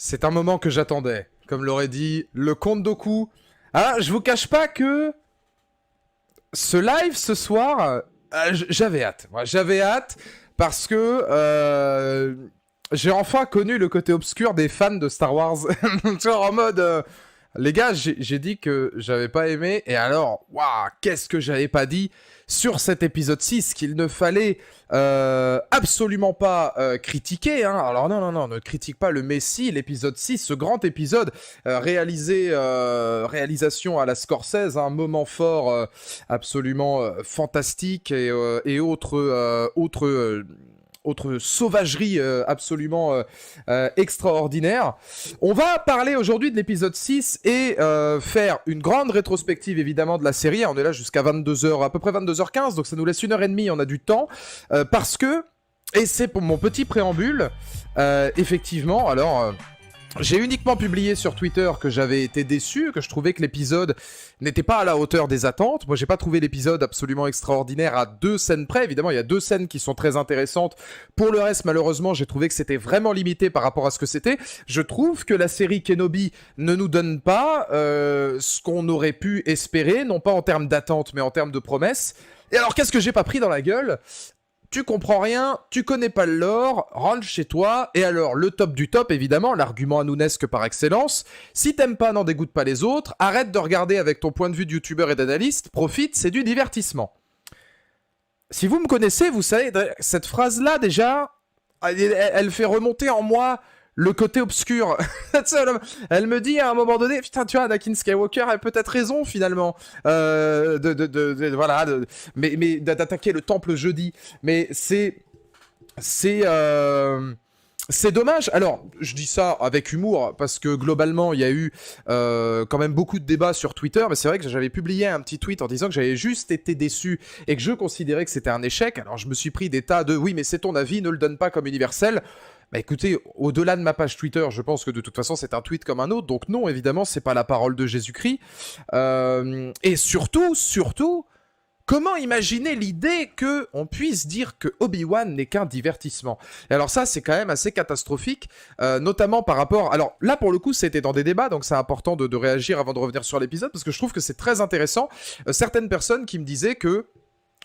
C'est un moment que j'attendais. Comme l'aurait dit le comte Doku. Ah, je vous cache pas que ce live ce soir, j'avais hâte. Moi, j'avais hâte parce que j'ai enfin connu le côté obscur des fans de Star Wars. Genre en mode, les gars, j'ai dit que j'avais pas aimé. Et alors, waouh, qu'est-ce que j'avais pas dit sur cet épisode 6 qu'il ne fallait absolument pas critiquer. Hein. Alors non, ne critique pas le Messie, l'épisode 6, ce grand épisode réalisation à la Scorsese, un moment fort absolument fantastique et autre sauvagerie absolument extraordinaire. On va parler aujourd'hui de l'épisode 6 et faire une grande rétrospective évidemment de la série. On est là jusqu'à 22h, à peu près 22h15, donc ça nous laisse 1h30, on a du temps. Parce que, et c'est pour mon petit préambule, effectivement, alors... j'ai uniquement publié sur Twitter que j'avais été déçu, que je trouvais que l'épisode n'était pas à la hauteur des attentes. Moi, j'ai pas trouvé l'épisode absolument extraordinaire à 2 scènes près. Évidemment, il y a 2 scènes qui sont très intéressantes. Pour le reste, malheureusement, j'ai trouvé que c'était vraiment limité par rapport à ce que c'était. Je trouve que la série Kenobi ne nous donne pas ce qu'on aurait pu espérer, non pas en termes d'attente, mais en termes de promesses. Et alors, qu'est-ce que j'ai pas pris dans la gueule ? Tu comprends rien, tu connais pas le lore, rentre chez toi, et alors, le top du top, évidemment, l'argument anounesque par excellence, si t'aimes pas, n'en dégoûte pas les autres, arrête de regarder avec ton point de vue de youtubeur et d'analyste, profite, c'est du divertissement. Si vous me connaissez, vous savez, cette phrase-là, déjà, elle fait remonter en moi le côté obscur. Elle me dit à un moment donné, putain, tu vois, Anakin Skywalker a peut-être raison finalement, voilà, mais d'attaquer le temple jeudi. Mais c'est dommage. Alors, je dis ça avec humour parce que globalement, il y a eu quand même beaucoup de débats sur Twitter. Mais c'est vrai que j'avais publié un petit tweet en disant que j'avais juste été déçu et que je considérais que c'était un échec. Alors, je me suis pris des tas de oui, mais c'est ton avis, ne le donne pas comme universel. Bah écoutez, au-delà de ma page Twitter, je pense que de toute façon c'est un tweet comme un autre, donc non, évidemment, c'est pas la parole de Jésus-Christ. Et surtout, comment imaginer l'idée que on puisse dire que Obi-Wan n'est qu'un divertissement ? Et alors ça, c'est quand même assez catastrophique, notamment par rapport... Alors là, pour le coup, c'était dans des débats, donc c'est important de réagir avant de revenir sur l'épisode, parce que je trouve que c'est très intéressant. Certaines personnes qui me disaient que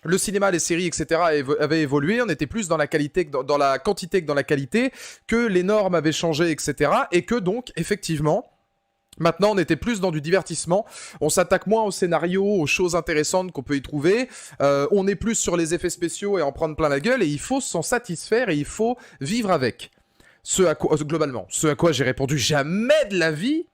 le cinéma, les séries, etc. avaient évolué, on était plus dans la qualité, dans la quantité que dans la qualité, que les normes avaient changé, etc. Et que donc, effectivement, maintenant on était plus dans du divertissement, on s'attaque moins au scénario, aux choses intéressantes qu'on peut y trouver, on est plus sur les effets spéciaux et en prendre plein la gueule, et il faut s'en satisfaire et il faut vivre avec. Globalement, ce à quoi j'ai répondu jamais de la vie,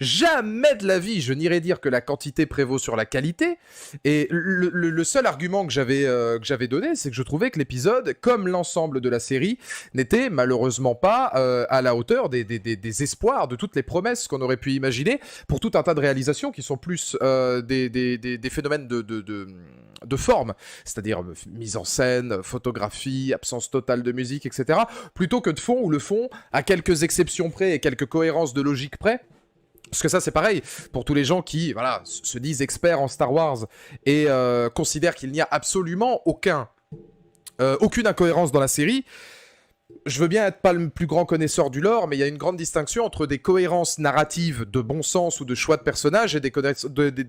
je n'irais dire que la quantité prévaut sur la qualité. Et le seul argument que j'avais donné, c'est que je trouvais que l'épisode, comme l'ensemble de la série, n'était malheureusement pas à la hauteur des espoirs, de toutes les promesses qu'on aurait pu imaginer, pour tout un tas de réalisations qui sont plus des phénomènes de forme, c'est-à-dire mise en scène, photographie, absence totale de musique, etc., plutôt que de fond, où le fond, à quelques exceptions près et quelques cohérences de logique près. Parce que ça, c'est pareil, pour tous les gens qui voilà, se disent experts en Star Wars et considèrent qu'il n'y a absolument aucune incohérence dans la série. Je veux bien être pas le plus grand connaisseur du lore, mais il y a une grande distinction entre des cohérences narratives de bon sens ou de choix de personnages et des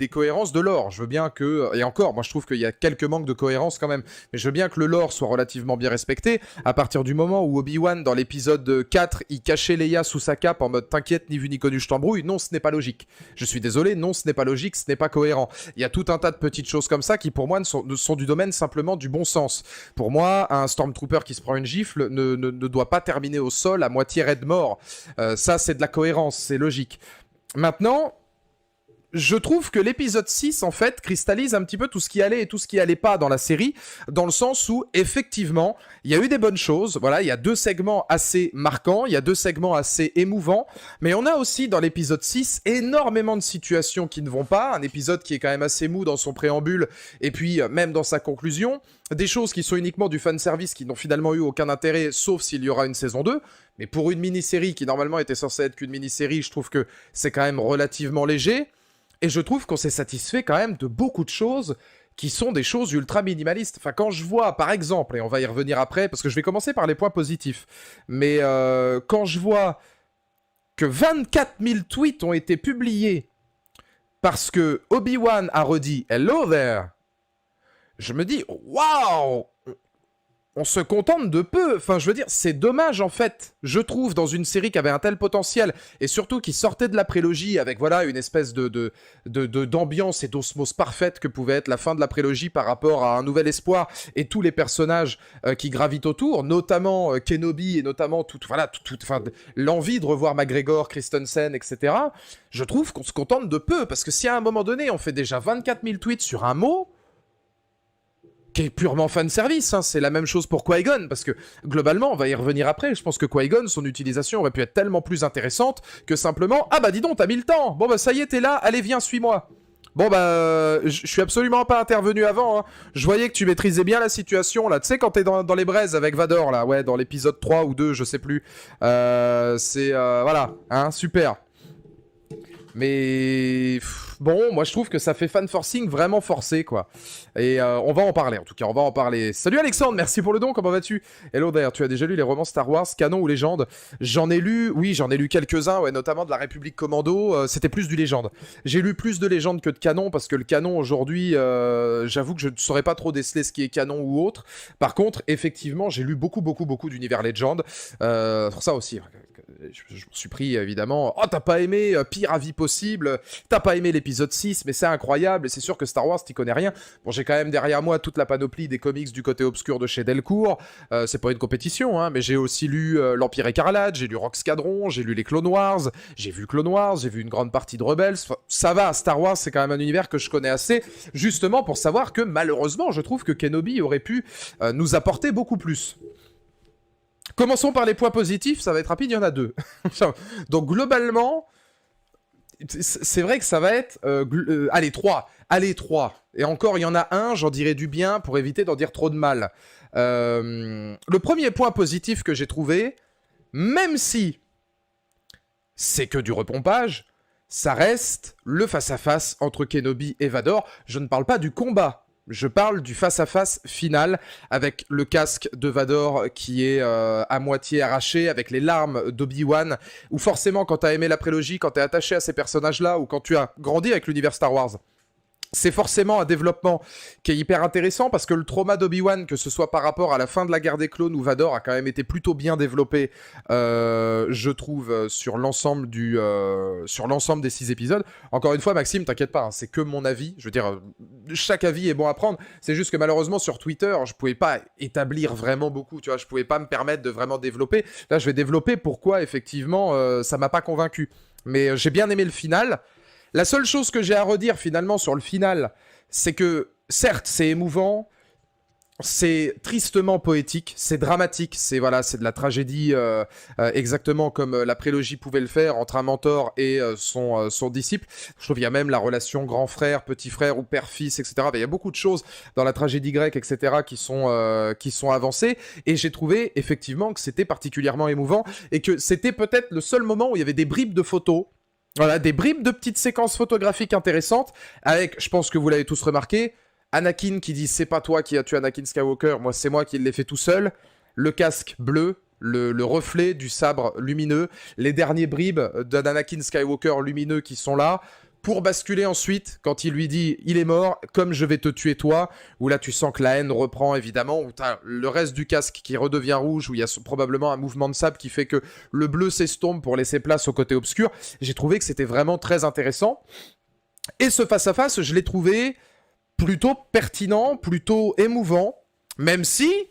cohérences de lore. Je veux bien que... Et encore, moi je trouve qu'il y a quelques manques de cohérence quand même. Mais je veux bien que le lore soit relativement bien respecté. À partir du moment où Obi-Wan, dans l'épisode 4, il cachait Leia sous sa cape en mode « T'inquiète, ni vu ni connu, je t'embrouille », non, ce n'est pas logique. Je suis désolé, non, ce n'est pas logique, ce n'est pas cohérent. Il y a tout un tas de petites choses comme ça qui, pour moi, sont du domaine simplement du bon sens. Pour moi, un Stormtrooper qui se prend une gifle ne doit pas terminer au sol à moitié raide mort. Ça, c'est de la cohérence, c'est logique. Maintenant, je trouve que l'épisode 6, en fait, cristallise un petit peu tout ce qui allait et tout ce qui allait pas dans la série, dans le sens où, effectivement, il y a eu des bonnes choses, voilà, il y a 2 segments assez marquants, il y a 2 segments assez émouvants, mais on a aussi, dans l'épisode 6, énormément de situations qui ne vont pas, un épisode qui est quand même assez mou dans son préambule, et puis même dans sa conclusion, des choses qui sont uniquement du fanservice, qui n'ont finalement eu aucun intérêt, sauf s'il y aura une saison 2, mais pour une mini-série qui normalement était censée être qu'une mini-série, je trouve que c'est quand même relativement léger. Et je trouve qu'on s'est satisfait quand même de beaucoup de choses qui sont des choses ultra minimalistes. Enfin, quand je vois, par exemple, et on va y revenir après, parce que je vais commencer par les points positifs, mais quand je vois que 24 000 tweets ont été publiés parce que Obi-Wan a redit « Hello there », je me dis « Waouh !» On se contente de peu. Enfin, je veux dire, c'est dommage, en fait, je trouve, dans une série qui avait un tel potentiel, et surtout qui sortait de la prélogie avec, voilà, une espèce d'ambiance et d'osmose parfaite que pouvait être la fin de la prélogie par rapport à Un Nouvel Espoir et tous les personnages qui gravitent autour, notamment Kenobi et notamment l'envie de revoir McGregor, Christensen, etc. Je trouve qu'on se contente de peu, parce que si à un moment donné, on fait déjà 24 000 tweets sur un mot, qui est purement fanservice, hein. C'est la même chose pour Qui-Gon, parce que, globalement, on va y revenir après, je pense que Qui-Gon, son utilisation aurait pu être tellement plus intéressante que simplement « Ah bah dis donc, t'as mis le temps. Bon bah ça y est, t'es là, allez viens, suis-moi. » Bon bah, je suis absolument pas intervenu avant, hein. Je voyais que tu maîtrisais bien la situation, là. Tu sais, quand t'es dans les braises avec Vador, là, ouais, dans l'épisode 3 ou 2, je sais plus. Voilà, hein, super. Mais bon, moi je trouve que ça fait fan-forcing vraiment forcé, quoi. Et on va en parler, en tout cas, on va en parler. Salut Alexandre, merci pour le don, comment vas-tu? Hello d'ailleurs, tu as déjà lu les romans Star Wars, canon ou légende? J'en ai lu, oui, j'en ai lu quelques-uns, ouais, notamment de la République Commando, c'était plus du légende. J'ai lu plus de légende que de canon, parce que le canon aujourd'hui, j'avoue que je ne saurais pas trop déceler ce qui est canon ou autre. Par contre, effectivement, j'ai lu beaucoup d'univers légende, pour ça aussi... Je me suis pris, évidemment, « Oh, t'as pas aimé Pire avis possible, t'as pas aimé l'épisode 6, mais c'est incroyable, et c'est sûr que Star Wars, t'y connais rien. » Bon, j'ai quand même derrière moi toute la panoplie des comics du côté obscur de chez Delcourt, c'est pas une compétition, hein, mais j'ai aussi lu l'Empire Écarlate, j'ai lu Rock Squadron, j'ai lu les Clone Wars, j'ai vu Clone Wars, j'ai vu une grande partie de Rebels, enfin, ça va, Star Wars, c'est quand même un univers que je connais assez, justement pour savoir que, malheureusement, je trouve que Kenobi aurait pu nous apporter beaucoup plus. Commençons par les points positifs, ça va être rapide, il y en a 2. Donc globalement, c'est vrai que ça va être... allez, 3. Allez, 3. Et encore, il y en a un, j'en dirai du bien pour éviter d'en dire trop de mal. Le premier point positif que j'ai trouvé, même si c'est que du repompage, ça reste le face-à-face entre Kenobi et Vador. Je ne parle pas du combat. Je parle du face-à-face final avec le casque de Vador qui est à moitié arraché, avec les larmes d'Obi-Wan, où forcément quand t'as aimé la prélogie, quand t'es attaché à ces personnages-là, ou quand tu as grandi avec l'univers Star Wars, c'est forcément un développement qui est hyper intéressant parce que le trauma d'Obi-Wan, que ce soit par rapport à la fin de la guerre des clones où Vador a quand même été plutôt bien développé, je trouve, sur l'ensemble des 6 épisodes. Encore une fois, Maxime, t'inquiète pas, hein, c'est que mon avis. Je veux dire, chaque avis est bon à prendre. C'est juste que malheureusement, sur Twitter, je pouvais pas établir vraiment beaucoup, tu vois. Je pouvais pas me permettre de vraiment développer. Là, je vais développer pourquoi, effectivement, ça m'a pas convaincu. Mais j'ai bien aimé le final. La seule chose que j'ai à redire finalement sur le final, c'est que certes c'est émouvant, c'est tristement poétique, c'est dramatique, c'est de la tragédie exactement comme la prélogie pouvait le faire entre un mentor et son disciple. Je trouve qu'il y a même la relation grand frère, petit frère ou père-fils, etc. Il y a beaucoup de choses dans la tragédie grecque, etc. qui sont avancées et j'ai trouvé effectivement que c'était particulièrement émouvant et que c'était peut-être le seul moment où il y avait des bribes de photos. Voilà, des bribes de petites séquences photographiques intéressantes, avec, je pense que vous l'avez tous remarqué, Anakin qui dit « c'est pas toi qui as tué Anakin Skywalker, moi c'est moi qui l'ai fait tout seul », le casque bleu, le reflet du sabre lumineux, les derniers bribes d'Anakin Skywalker lumineux qui sont là, pour basculer ensuite, quand il lui dit « il est mort, comme je vais te tuer toi », où là tu sens que la haine reprend évidemment, où t'as le reste du casque qui redevient rouge, où il y a probablement un mouvement de sable qui fait que le bleu s'estompe pour laisser place au côté obscur. J'ai trouvé que c'était vraiment très intéressant. Et ce face-à-face, je l'ai trouvé plutôt pertinent, plutôt émouvant, même si,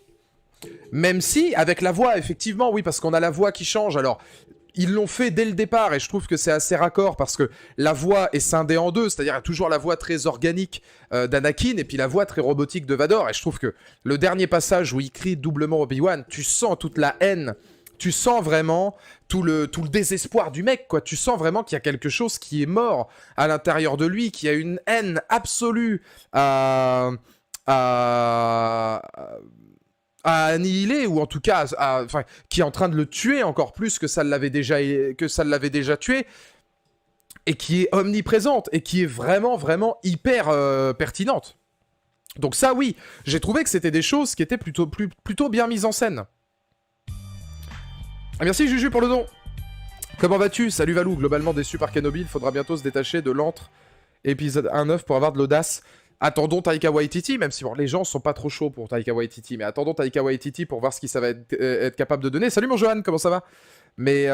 avec la voix, effectivement, oui, parce qu'on a la voix qui change, alors... Ils l'ont fait dès le départ et je trouve que c'est assez raccord parce que la voix est scindée en deux, c'est-à-dire il y a toujours la voix très organique d'Anakin et puis la voix très robotique de Vador. Et je trouve que le dernier passage où il crie doublement Obi-Wan, tu sens toute la haine, tu sens vraiment tout le désespoir du mec, quoi. Tu sens vraiment qu'il y a quelque chose qui est mort à l'intérieur de lui, qu'il y a une haine absolue à annihiler, ou en tout cas qui est en train de le tuer encore plus que ça l'avait déjà tué, et qui est omniprésente, et qui est vraiment, vraiment hyper pertinente. Donc ça, oui, j'ai trouvé que c'était des choses qui étaient plutôt bien mises en scène. Merci Juju pour le don. Comment vas-tu? Salut Valou, globalement déçu par Kenobi, il faudra bientôt se détacher de l'antre épisode 1-9 pour avoir de l'audace. Attendons Taika Waititi, même si bon, les gens sont pas trop chauds pour Taika Waititi, mais attendons Taika Waititi pour voir ce qu'il ça va être capable de donner. Salut mon Johan, comment ça va? Mais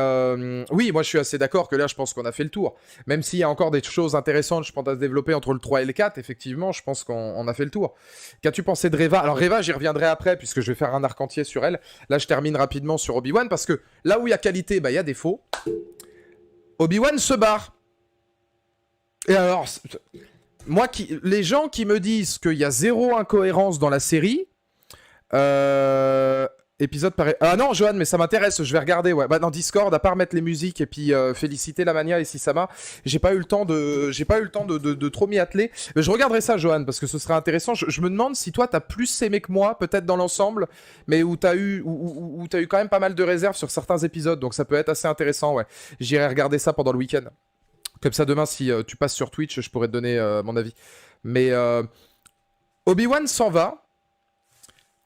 oui, moi je suis assez d'accord que là je pense qu'on a fait le tour. Même s'il y a encore des choses intéressantes, je pense, à se développer entre le 3 et le 4, effectivement, je pense qu'on a fait le tour. Qu'as-tu pensé de Reva? Alors Reva, j'y reviendrai après, puisque je vais faire un arc entier sur elle. Là je termine rapidement sur Obi-Wan, parce que là où il y a qualité, bah il y a défaut. Obi-Wan se barre. Et alors, moi, les gens qui me disent qu'il y a zéro incohérence dans la série, épisode pareil. Ah non, Johan, mais ça m'intéresse, je vais regarder. Ouais, bah dans Discord, à part mettre les musiques et puis féliciter la Mania et Sisama, j'ai pas eu le temps de trop m'y atteler. Mais je regarderai ça, Johan, parce que ce serait intéressant. Je me demande si toi, t'as plus aimé que moi, peut-être dans l'ensemble, mais où t'as eu quand même pas mal de réserves sur certains épisodes, donc ça peut être assez intéressant. Ouais, j'irai regarder ça pendant le week-end. Comme ça, demain, si tu passes sur Twitch, je pourrais te donner mon avis. Mais Obi-Wan s'en va.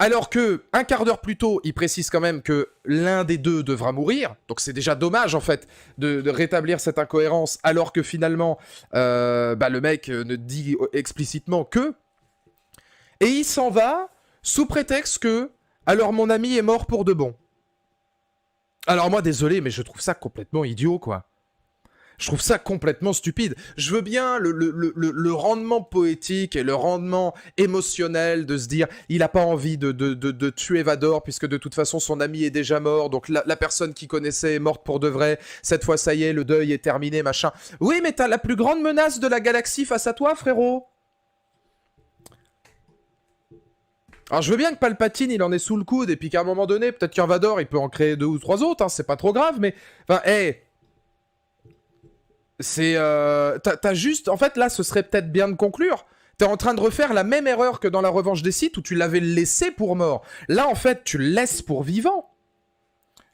Alors que, un quart d'heure plus tôt, il précise quand même que l'un des deux devra mourir. Donc c'est déjà dommage, en fait, de rétablir cette incohérence, alors que finalement, le mec ne dit explicitement que. Et il s'en va sous prétexte que, alors mon ami est mort pour de bon. Alors moi, désolé, mais je trouve ça complètement idiot, quoi. Je trouve ça complètement stupide. Je veux bien le rendement poétique et le rendement émotionnel de se dire il a pas envie de tuer Vador puisque de toute façon son ami est déjà mort, donc la personne qu'il connaissait est morte pour de vrai, cette fois ça y est, le deuil est terminé, machin. Oui, mais t'as la plus grande menace de la galaxie face à toi, frérot. Alors je veux bien que Palpatine il en est sous le coude et puis qu'à un moment donné, peut-être qu'un Vador il peut en créer 2 ou 3 autres, hein, c'est pas trop grave, mais... Enfin, hey, c'est... T'as juste... En fait, là, ce serait peut-être bien de conclure. T'es en train de refaire la même erreur que dans la Revanche des Sith où tu l'avais laissé pour mort. Là, en fait, tu le laisses pour vivant.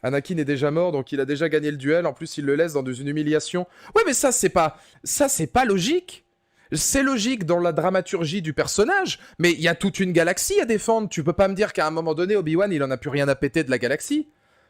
Anakin est déjà mort, donc il a déjà gagné le duel. En plus, il le laisse dans une humiliation. Ouais, mais ça, c'est pas... Ça, c'est pas logique. C'est logique dans la dramaturgie du personnage, mais il y a toute une galaxie à défendre. Tu peux pas me dire qu'à un moment donné, Obi-Wan, il en a plus rien à péter de la galaxie.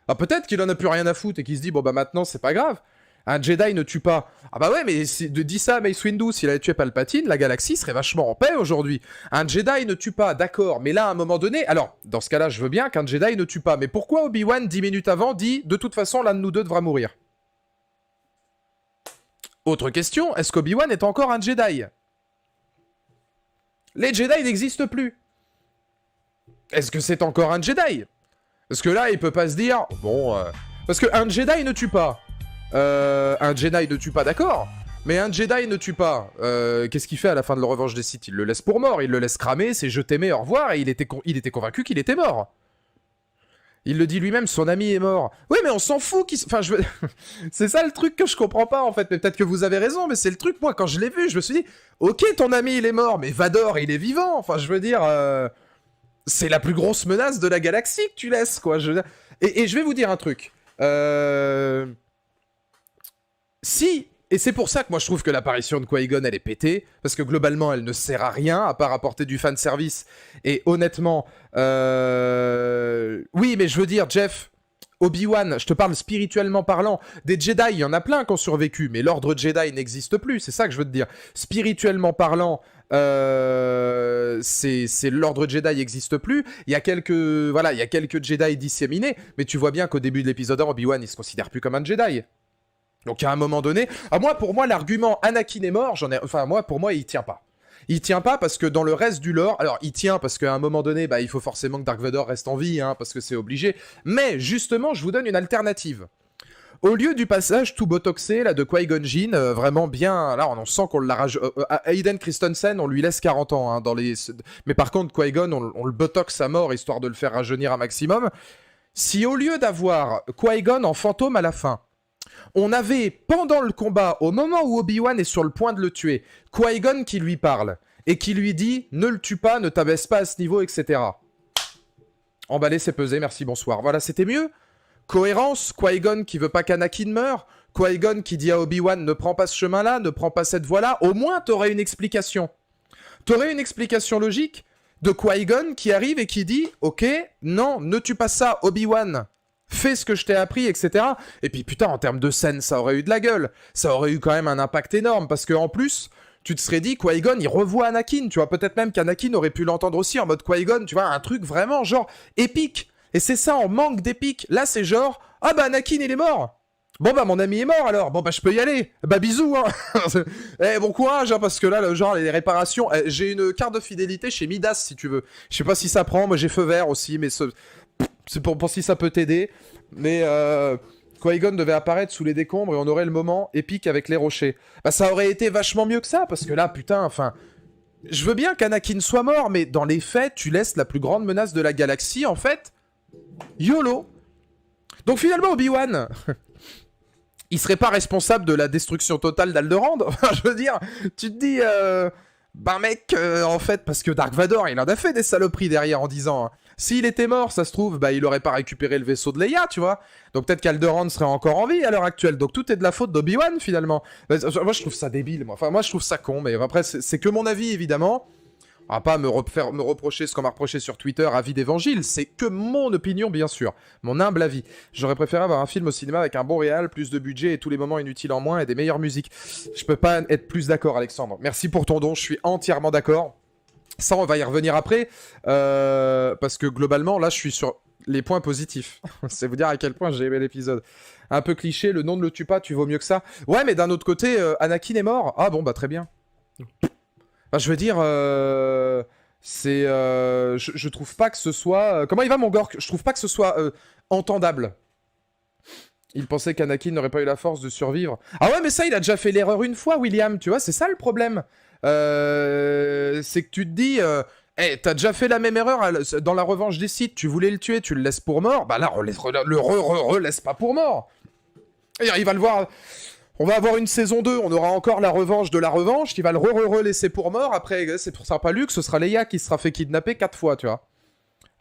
Ah, peut-être qu'il en a plus rien à foutre et qu'il se dit, bon bah maintenant, c'est pas grave. Un Jedi ne tue pas. Ah bah ouais, mais dis ça à Mace Windu, s'il avait tué Palpatine, la galaxie serait vachement en paix aujourd'hui. Un Jedi ne tue pas, d'accord, mais là, à un moment donné... Alors, dans ce cas-là, je veux bien qu'un Jedi ne tue pas, mais pourquoi Obi-Wan, 10 minutes avant, dit « De toute façon, l'un de nous deux devra mourir » ? Autre question, est-ce qu'Obi-Wan est encore un Jedi ? Les Jedi n'existent plus. Est-ce que c'est encore un Jedi ? Parce que là, il peut pas se dire... Bon, parce qu'un Jedi ne tue pas. Un Jedi ne tue pas, d'accord, mais un Jedi ne tue pas. Qu'est-ce qu'il fait à la fin de la Revanche des Sith ? Il le laisse pour mort, il le laisse cramer, c'est je t'aimais, au revoir, et il était convaincu qu'il était mort. Il le dit lui-même, son ami est mort. Oui, mais on s'en fout qu'il... Enfin, c'est ça le truc que je comprends pas, en fait, mais peut-être que vous avez raison, mais c'est le truc, moi, quand je l'ai vu, je me suis dit, ok, ton ami, il est mort, mais Vador, il est vivant. Enfin, je veux dire... C'est la plus grosse menace de la galaxie que tu laisses, quoi. Et je vais vous dire un truc. Si, et c'est pour ça que moi je trouve que l'apparition de Qui-Gon elle est pétée, parce que globalement elle ne sert à rien, à part apporter du fanservice, et honnêtement, oui mais je veux dire Jeff, Obi-Wan, je te parle spirituellement parlant, des Jedi, il y en a plein qui ont survécu, mais l'ordre Jedi n'existe plus, c'est ça que je veux te dire. Spirituellement parlant, c'est l'ordre Jedi n'existe plus, il y a quelques Jedi disséminés, mais tu vois bien qu'au début de l'épisode 1, Obi-Wan il se considère plus comme un Jedi. Donc à un moment donné, pour moi l'argument Anakin est mort, pour moi il tient pas. Il tient pas parce que dans le reste du lore, alors il tient parce qu'à un moment donné, il faut forcément que Dark Vador reste en vie, hein, parce que c'est obligé. Mais justement, je vous donne une alternative. Au lieu du passage tout botoxé là de Qui-Gon Jinn, vraiment bien, là on sent qu'on l'a rajouté. Hayden Christensen, on lui laisse 40 ans, hein, mais par contre Qui-Gon, on le botoxe à mort histoire de le faire rajeunir un maximum. Si au lieu d'avoir Qui-Gon en fantôme à la fin, on avait, pendant le combat, au moment où Obi-Wan est sur le point de le tuer, Qui-Gon qui lui parle, et qui lui dit « Ne le tue pas, ne t'abaisse pas à ce niveau, etc. » Emballé, c'est pesé, merci, bonsoir. Voilà, c'était mieux. Cohérence, Qui-Gon qui veut pas qu'Anakin meure, Qui-Gon qui dit à Obi-Wan « Ne prends pas ce chemin-là, ne prends pas cette voie-là. » Au moins, t'aurais une explication. T'aurais une explication logique de Qui-Gon qui arrive et qui dit « Ok, non, ne tue pas ça, Obi-Wan. Fais ce que je t'ai appris, etc. Et puis putain, en termes de scène, ça aurait eu de la gueule. Ça aurait eu quand même un impact énorme, parce que en plus, tu te serais dit, Qui-Gon, il revoit Anakin, tu vois, peut-être même qu'Anakin aurait pu l'entendre aussi en mode Qui-Gon, tu vois, un truc vraiment genre épique. Et c'est ça, on manque d'épique. Là, c'est genre, ah bah Anakin, il est mort. Bon bah mon ami est mort alors, bon bah je peux y aller, bah bisous hein. Bon courage hein, parce que là, genre les réparations, j'ai une carte de fidélité chez Midas si tu veux. Je sais pas si ça prend, moi j'ai feu vert aussi, mais c'est pour si ça peut t'aider. Mais Qui-Gon devait apparaître sous les décombres et on aurait le moment épique avec les rochers. Bah ça aurait été vachement mieux que ça, parce que là putain, enfin... Je veux bien qu'Anakin soit mort, mais dans les faits, tu laisses la plus grande menace de la galaxie, en fait. YOLO. Donc finalement, Obi-Wan... il serait pas responsable de la destruction totale d'Alderaan. Enfin, je veux dire, tu te dis, bah mec, en fait, parce que Dark Vador, il en a fait des saloperies derrière en disant, hein, s'il était mort, ça se trouve, bah il aurait pas récupéré le vaisseau de Leia, tu vois. Donc peut-être qu'Alderaan serait encore en vie à l'heure actuelle. Donc tout est de la faute d'Obi-Wan finalement. Bah, moi je trouve ça débile, moi. Enfin moi je trouve ça con, mais après c'est que mon avis évidemment. On va pas me reprocher ce qu'on m'a reproché sur Twitter, avis d'évangile, c'est que mon opinion, bien sûr. Mon humble avis. J'aurais préféré avoir un film au cinéma avec un bon réal, plus de budget et tous les moments inutiles en moins et des meilleures musiques. Je peux pas être plus d'accord, Alexandre. Merci pour ton don, je suis entièrement d'accord. Ça, on va y revenir après, parce que globalement, là, je suis sur les points positifs. C'est vous dire à quel point j'ai aimé l'épisode. Un peu cliché, le nom ne le tue pas, tu vaux mieux que ça. Ouais, mais d'un autre côté, Anakin est mort. Ah bon, bah très bien. Enfin, je veux dire, c'est, je trouve pas que ce soit... comment il va, mon Gork? Je trouve pas que ce soit entendable. Il pensait qu'Anakin n'aurait pas eu la force de survivre. Ah ouais, mais ça, il a déjà fait l'erreur une fois, William, tu vois, c'est ça le problème. C'est que tu te dis... hey, t'as déjà fait la même erreur dans la revanche des Sith, tu voulais le tuer, tu le laisses pour mort, bah là, le laisse pas pour mort. Et il va le voir... On va avoir une saison 2, on aura encore la revanche de la revanche, qui va le laisser pour mort, après, c'est pour ça pas Luke, ce sera Leia qui sera fait kidnapper 4 fois, tu vois.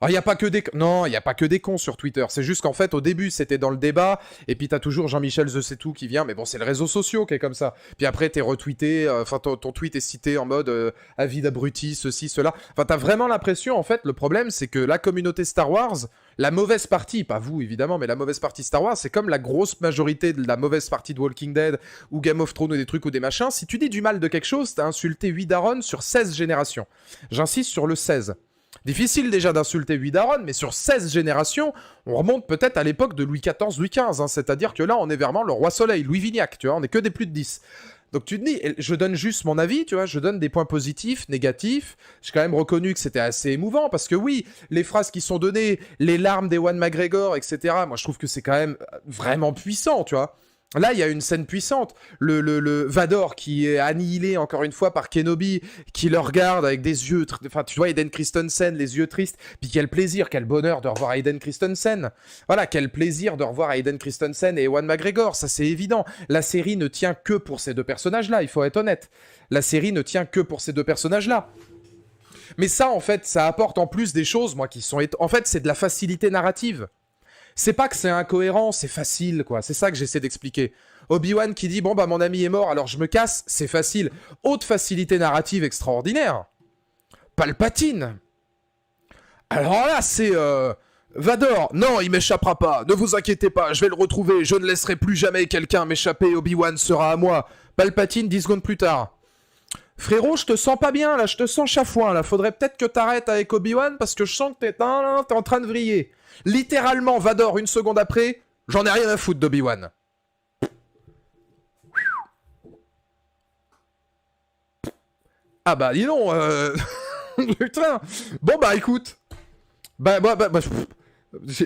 Alors, il n'y a pas que des... Non, il n'y a pas que des cons sur Twitter, c'est juste qu'en fait, au début, c'était dans le débat, et puis t'as toujours Jean-Michel The C'est Tout qui vient, mais bon, c'est le réseau social qui est comme ça. Puis après, t'es retweeté, enfin, ton tweet est cité en mode avis d'abruti, ceci, cela. Enfin, t'as vraiment l'impression, en fait, le problème, c'est que la communauté Star Wars, la mauvaise partie, pas vous évidemment, mais la mauvaise partie Star Wars, c'est comme la grosse majorité de la mauvaise partie de Walking Dead, ou Game of Thrones, ou des trucs, ou des machins. Si tu dis du mal de quelque chose, t'as insulté 8 darons sur 16 générations. J'insiste sur le 16. Difficile déjà d'insulter 8 darons, mais sur 16 générations, on remonte peut-être à l'époque de Louis XIV, Louis XV, hein, c'est-à-dire que là, on est vraiment le roi soleil, Louis Vignac, tu vois, on est que des plus de 10. Donc tu te dis, je donne juste mon avis, tu vois, je donne des points positifs, négatifs. J'ai quand même reconnu que c'était assez émouvant, parce que oui, les phrases qui sont données, les larmes d'Ewan McGregor, etc., moi je trouve que c'est quand même vraiment puissant, tu vois. Là, il y a une scène puissante. Le Vador qui est annihilé encore une fois par Kenobi, qui le regarde avec des yeux... Enfin, tu vois, Hayden Christensen, les yeux tristes. Puis quel plaisir, quel bonheur de revoir Hayden Christensen. Voilà, quel plaisir de revoir Hayden Christensen et Ewan McGregor, ça c'est évident. La série ne tient que pour ces deux personnages-là, il faut être honnête. La série ne tient que pour ces deux personnages-là. Mais ça, en fait, ça apporte en plus des choses, moi, qui sont... En fait, c'est de la facilité narrative. C'est pas que c'est incohérent, c'est facile, quoi. C'est ça que j'essaie d'expliquer. Obi-Wan qui dit « Bon, bah, mon ami est mort, alors je me casse », c'est facile. Haute facilité narrative extraordinaire. Palpatine. Alors là, c'est... Vador, non, il m'échappera pas. Ne vous inquiétez pas, je vais le retrouver. Je ne laisserai plus jamais quelqu'un m'échapper. Obi-Wan sera à moi. Palpatine, 10 secondes plus tard. Frérot, je te sens pas bien, là. Je te sens chafouin, là. Faudrait peut-être que t'arrêtes avec Obi-Wan parce que je sens que t'es en train de vriller. Littéralement, Vador, une seconde après, j'en ai rien à foutre d'Obi-Wan. Ah bah, dis donc, putain. Bon bah, écoute.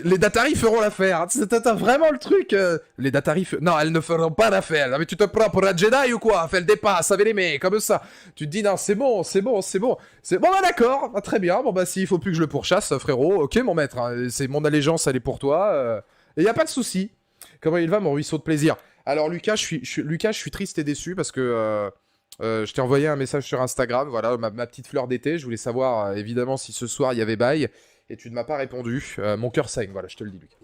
Les Dataris feront l'affaire. T'as vraiment le truc. Les Dataris... Non, elles ne feront pas l'affaire. Mais tu te prends pour un Jedi ou quoi? Fais le dépasse, avec les mecs, comme ça. Tu te dis, non, c'est bon. Bon, bah d'accord, très bien. Bon, bah s'il faut plus que je le pourchasse, frérot, ok, mon maître. Hein, c'est mon allégeance, elle est pour toi. Et y a pas de souci. Comment il va, mon ruisseau de plaisir? Alors, Lucas, je suis triste et déçu parce que... je t'ai envoyé un message sur Instagram, voilà, ma petite fleur d'été. Je voulais savoir, évidemment, si ce soir, il y avait bail. Et tu ne m'as pas répondu. Mon cœur saigne, voilà, je te le dis, Lucas.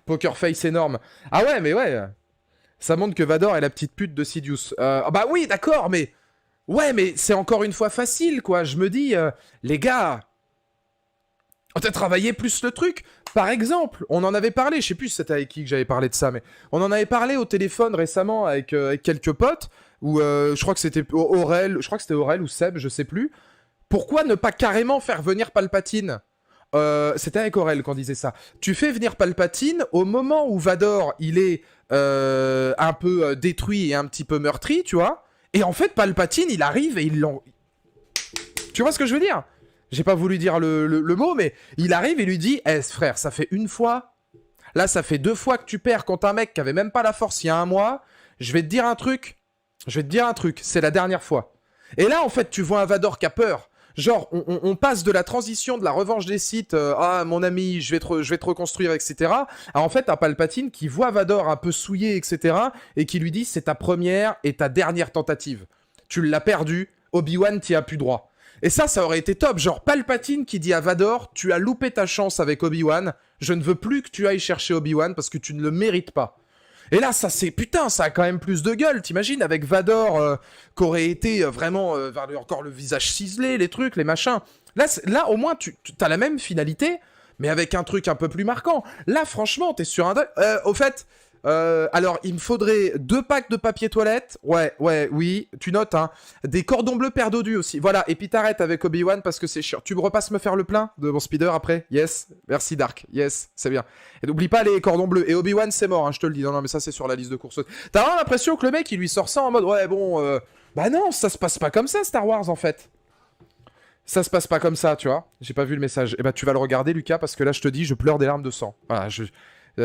Poker face énorme. Ah ouais, mais ouais. Ça montre que Vador est la petite pute de Sidious. Bah oui, d'accord, mais... Ouais, mais c'est encore une fois facile, quoi. Je me dis, les gars... Oh, t'as travaillé plus le truc. Par exemple, on en avait parlé, je sais plus si c'était avec qui que j'avais parlé de ça, mais on en avait parlé au téléphone récemment avec quelques potes, où je crois que c'était Aurel ou Seb, je sais plus. Pourquoi ne pas carrément faire venir Palpatine? C'était avec Aurel qu'on disait ça. Tu fais venir Palpatine au moment où Vador, il est un peu détruit et un petit peu meurtri, tu vois. Et en fait, Palpatine, il arrive et il l'en... Tu vois ce que je veux dire? J'ai pas voulu dire le mot, mais il arrive et lui dit Eh frère, ça fait une fois. Là, ça fait 2 fois que tu perds contre un mec qui avait même pas la force il y a un mois. Je vais te dire un truc. C'est la dernière fois. Et là, en fait, tu vois un Vador qui a peur. Genre, on passe de la transition de la revanche des Sith, ah mon ami, je vais te reconstruire, etc. À en fait un Palpatine qui voit Vador un peu souillé, etc. Et qui lui dit c'est ta première et ta dernière tentative. Tu l'as perdu, Obi-Wan t'y a plus droit. Et ça aurait été top. Genre Palpatine qui dit à Vador, tu as loupé ta chance avec Obi-Wan, je ne veux plus que tu ailles chercher Obi-Wan parce que tu ne le mérites pas. Et là, ça c'est... Putain, ça a quand même plus de gueule, t'imagines, avec Vador, qu'aurait été vraiment... encore le visage ciselé, les trucs, les machins. Là au moins, tu as la même finalité, mais avec un truc un peu plus marquant. Là, franchement, t'es sur un... au fait... alors, il me faudrait 2 packs de papier toilette. Oui, tu notes, hein. Des cordons bleus paire d'odus aussi. Voilà, et puis t'arrêtes avec Obi-Wan parce que c'est chiant. Tu me repasses me faire le plein de mon speeder après? Yes, merci Dark. Yes, c'est bien. Et n'oublie pas les cordons bleus. Et Obi-Wan, c'est mort, hein, je te le dis. Non, mais ça, c'est sur la liste de courses. T'as vraiment l'impression que le mec, il lui sort ça en mode, ouais, bon, bah non, ça se passe pas comme ça, Star Wars, en fait. Ça se passe pas comme ça, tu vois. J'ai pas vu le message. Eh bah, tu vas le regarder, Lucas, parce que là, je te dis, je pleure des larmes de sang. Voilà,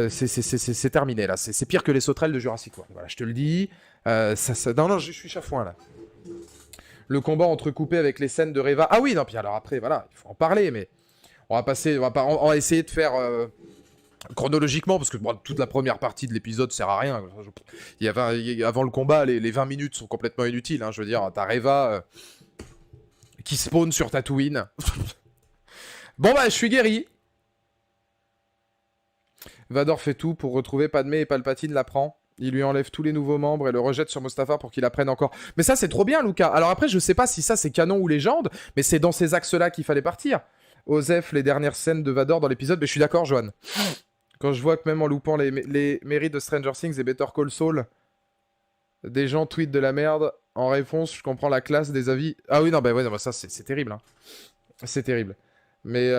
c'est terminé là, c'est pire que les sauterelles de Jurassic World. Voilà, je te le dis. Non, je suis chafouin là. Le combat entrecoupé avec les scènes de Reva. Ah oui, non, puis alors après, voilà, il faut en parler, mais on va essayer de faire chronologiquement, parce que bon, toute la première partie de l'épisode sert à rien. Avant le combat, les 20 minutes sont complètement inutiles. Hein, je veux dire, t'as Reva qui spawn sur Tatooine. Bon bah, je suis guéri. Vador fait tout pour retrouver Padmé et Palpatine l'apprend. Il lui enlève tous les nouveaux membres et le rejette sur Mustafar pour qu'il apprenne encore. Mais ça, c'est trop bien, Lucas. Alors après, je sais pas si ça, c'est canon ou légende, mais c'est dans ces axes-là qu'il fallait partir. Osef, les dernières scènes de Vador dans l'épisode. Mais je suis d'accord, Johan. Quand je vois que même en loupant les mérites de Stranger Things et Better Call Saul, des gens tweetent de la merde, en réponse, je comprends la classe des avis. Ah oui, non, bah ouais, non, bah ça, c'est terrible. Hein. C'est terrible. Mais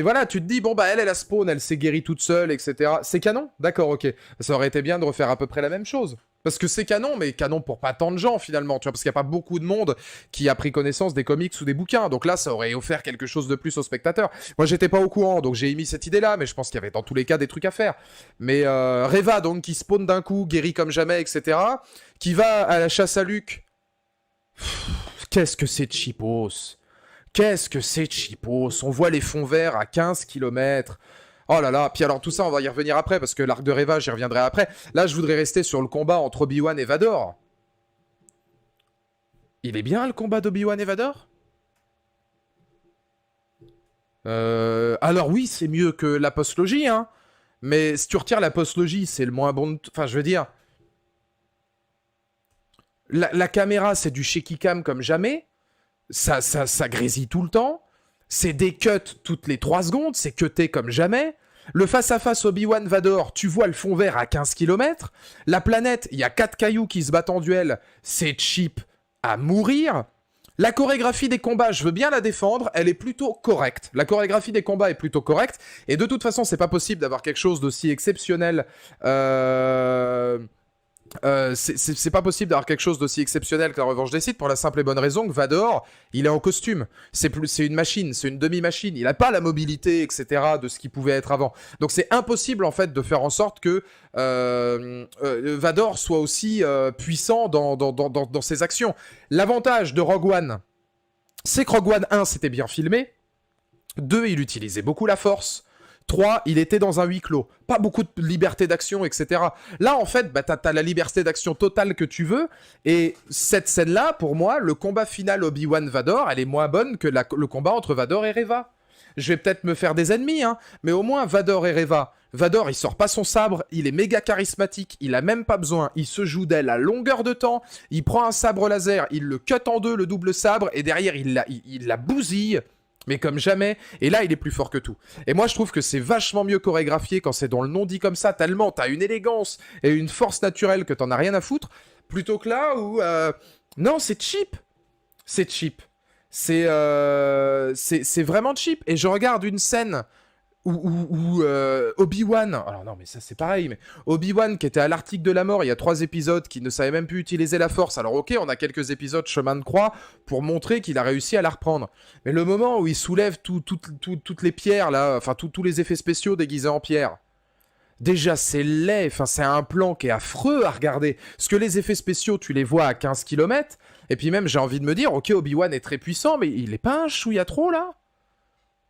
voilà, tu te dis, bon, bah, elle a spawn, elle s'est guérie toute seule, etc. C'est canon? D'accord, ok. Ça aurait été bien de refaire à peu près la même chose. Parce que c'est canon, mais canon pour pas tant de gens, finalement, tu vois, parce qu'il n'y a pas beaucoup de monde qui a pris connaissance des comics ou des bouquins. Donc là, ça aurait offert quelque chose de plus aux spectateurs. Moi, j'étais pas au courant, donc j'ai émis cette idée-là, mais je pense qu'il y avait dans tous les cas des trucs à faire. Mais Reva, donc, qui spawn d'un coup, guéri comme jamais, etc., qui va à la chasse à Luke. Qu'est-ce que c'est cheapos? Qu'est-ce que c'est cheapos? On voit les fonds verts à 15 km. Oh là là. Puis alors tout ça, on va y revenir après, parce que l'arc de Reva, j'y reviendrai après. Là, je voudrais rester sur le combat entre Obi-Wan et Vador. Il est bien, le combat d'Obi-Wan et Vador? Alors oui, c'est mieux que la postlogie, hein. Mais si tu retires la postlogie, c'est le moins bon... Enfin, je veux dire... La caméra, c'est du shaky cam comme jamais. Ça grésille tout le temps. C'est des cuts toutes les 3 secondes. C'est cuté comme jamais. Le face-à-face Obi-Wan Vador, tu vois le fond vert à 15 km. La planète, il y a 4 cailloux qui se battent en duel. C'est cheap à mourir. La chorégraphie des combats, je veux bien la défendre, elle est plutôt correcte. La chorégraphie des combats est plutôt correcte. Et de toute façon, c'est pas possible d'avoir quelque chose d'aussi exceptionnel... c'est pas possible d'avoir quelque chose d'aussi exceptionnel que la revanche des Sith pour la simple et bonne raison que Vador, il est en costume. C'est une machine, c'est une demi-machine. Il a pas la mobilité, etc. de ce qu'il pouvait être avant. Donc c'est impossible en fait de faire en sorte que Vador soit aussi puissant dans ses actions. L'avantage de Rogue One, c'est que Rogue One 1 c'était bien filmé. 2, il utilisait beaucoup la force. 3, il était dans un huis clos. Pas beaucoup de liberté d'action, etc. Là, en fait, bah, t'as la liberté d'action totale que tu veux. Et cette scène-là, pour moi, le combat final Obi-Wan Vador, elle est moins bonne que le combat entre Vador et Reva. Je vais peut-être me faire des ennemis, hein, mais au moins Vador et Reva. Vador, il sort pas son sabre, il est méga charismatique, il a même pas besoin, il se joue d'elle à longueur de temps, il prend un sabre laser, il le cut en deux, le double sabre, et derrière, il la bousille. Mais comme jamais, et là il est plus fort que tout. Et moi je trouve que c'est vachement mieux chorégraphié quand c'est dans le non dit comme ça, tellement t'as une élégance et une force naturelle que t'en as rien à foutre, plutôt que là où... Non, c'est cheap. C'est cheap. C'est vraiment cheap. Et je regarde une scène où Obi-Wan... Alors non, mais ça c'est pareil, mais Obi-Wan qui était à l'Arctique de la Mort il y a 3 épisodes, qui ne savait même plus utiliser la Force. Alors ok, on a quelques épisodes chemin de croix pour montrer qu'il a réussi à la reprendre. Mais le moment où il soulève toutes les pierres, là, enfin tous les effets spéciaux déguisés en pierre... Déjà, c'est laid, enfin, c'est un plan qui est affreux à regarder. Parce que les effets spéciaux, tu les vois à 15 km, et puis même, j'ai envie de me dire, ok, Obi-Wan est très puissant, mais il est pas un chouïa trop, là?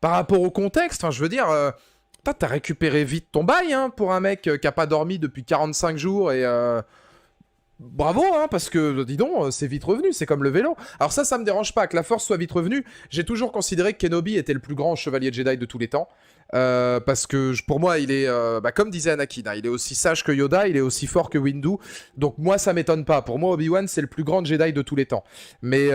Par rapport au contexte, enfin, je veux dire, t'as récupéré vite ton bail, hein, pour un mec qui a pas dormi depuis 45 jours, et... Bravo, hein, parce que, dis donc, c'est vite revenu, c'est comme le vélo. Alors ça me dérange pas, que la Force soit vite revenue. J'ai toujours considéré que Kenobi était le plus grand chevalier Jedi de tous les temps. Parce que pour moi, il est, comme disait Anakin, hein, il est aussi sage que Yoda, il est aussi fort que Windu. Donc moi, ça m'étonne pas. Pour moi, Obi-Wan, c'est le plus grand Jedi de tous les temps. Mais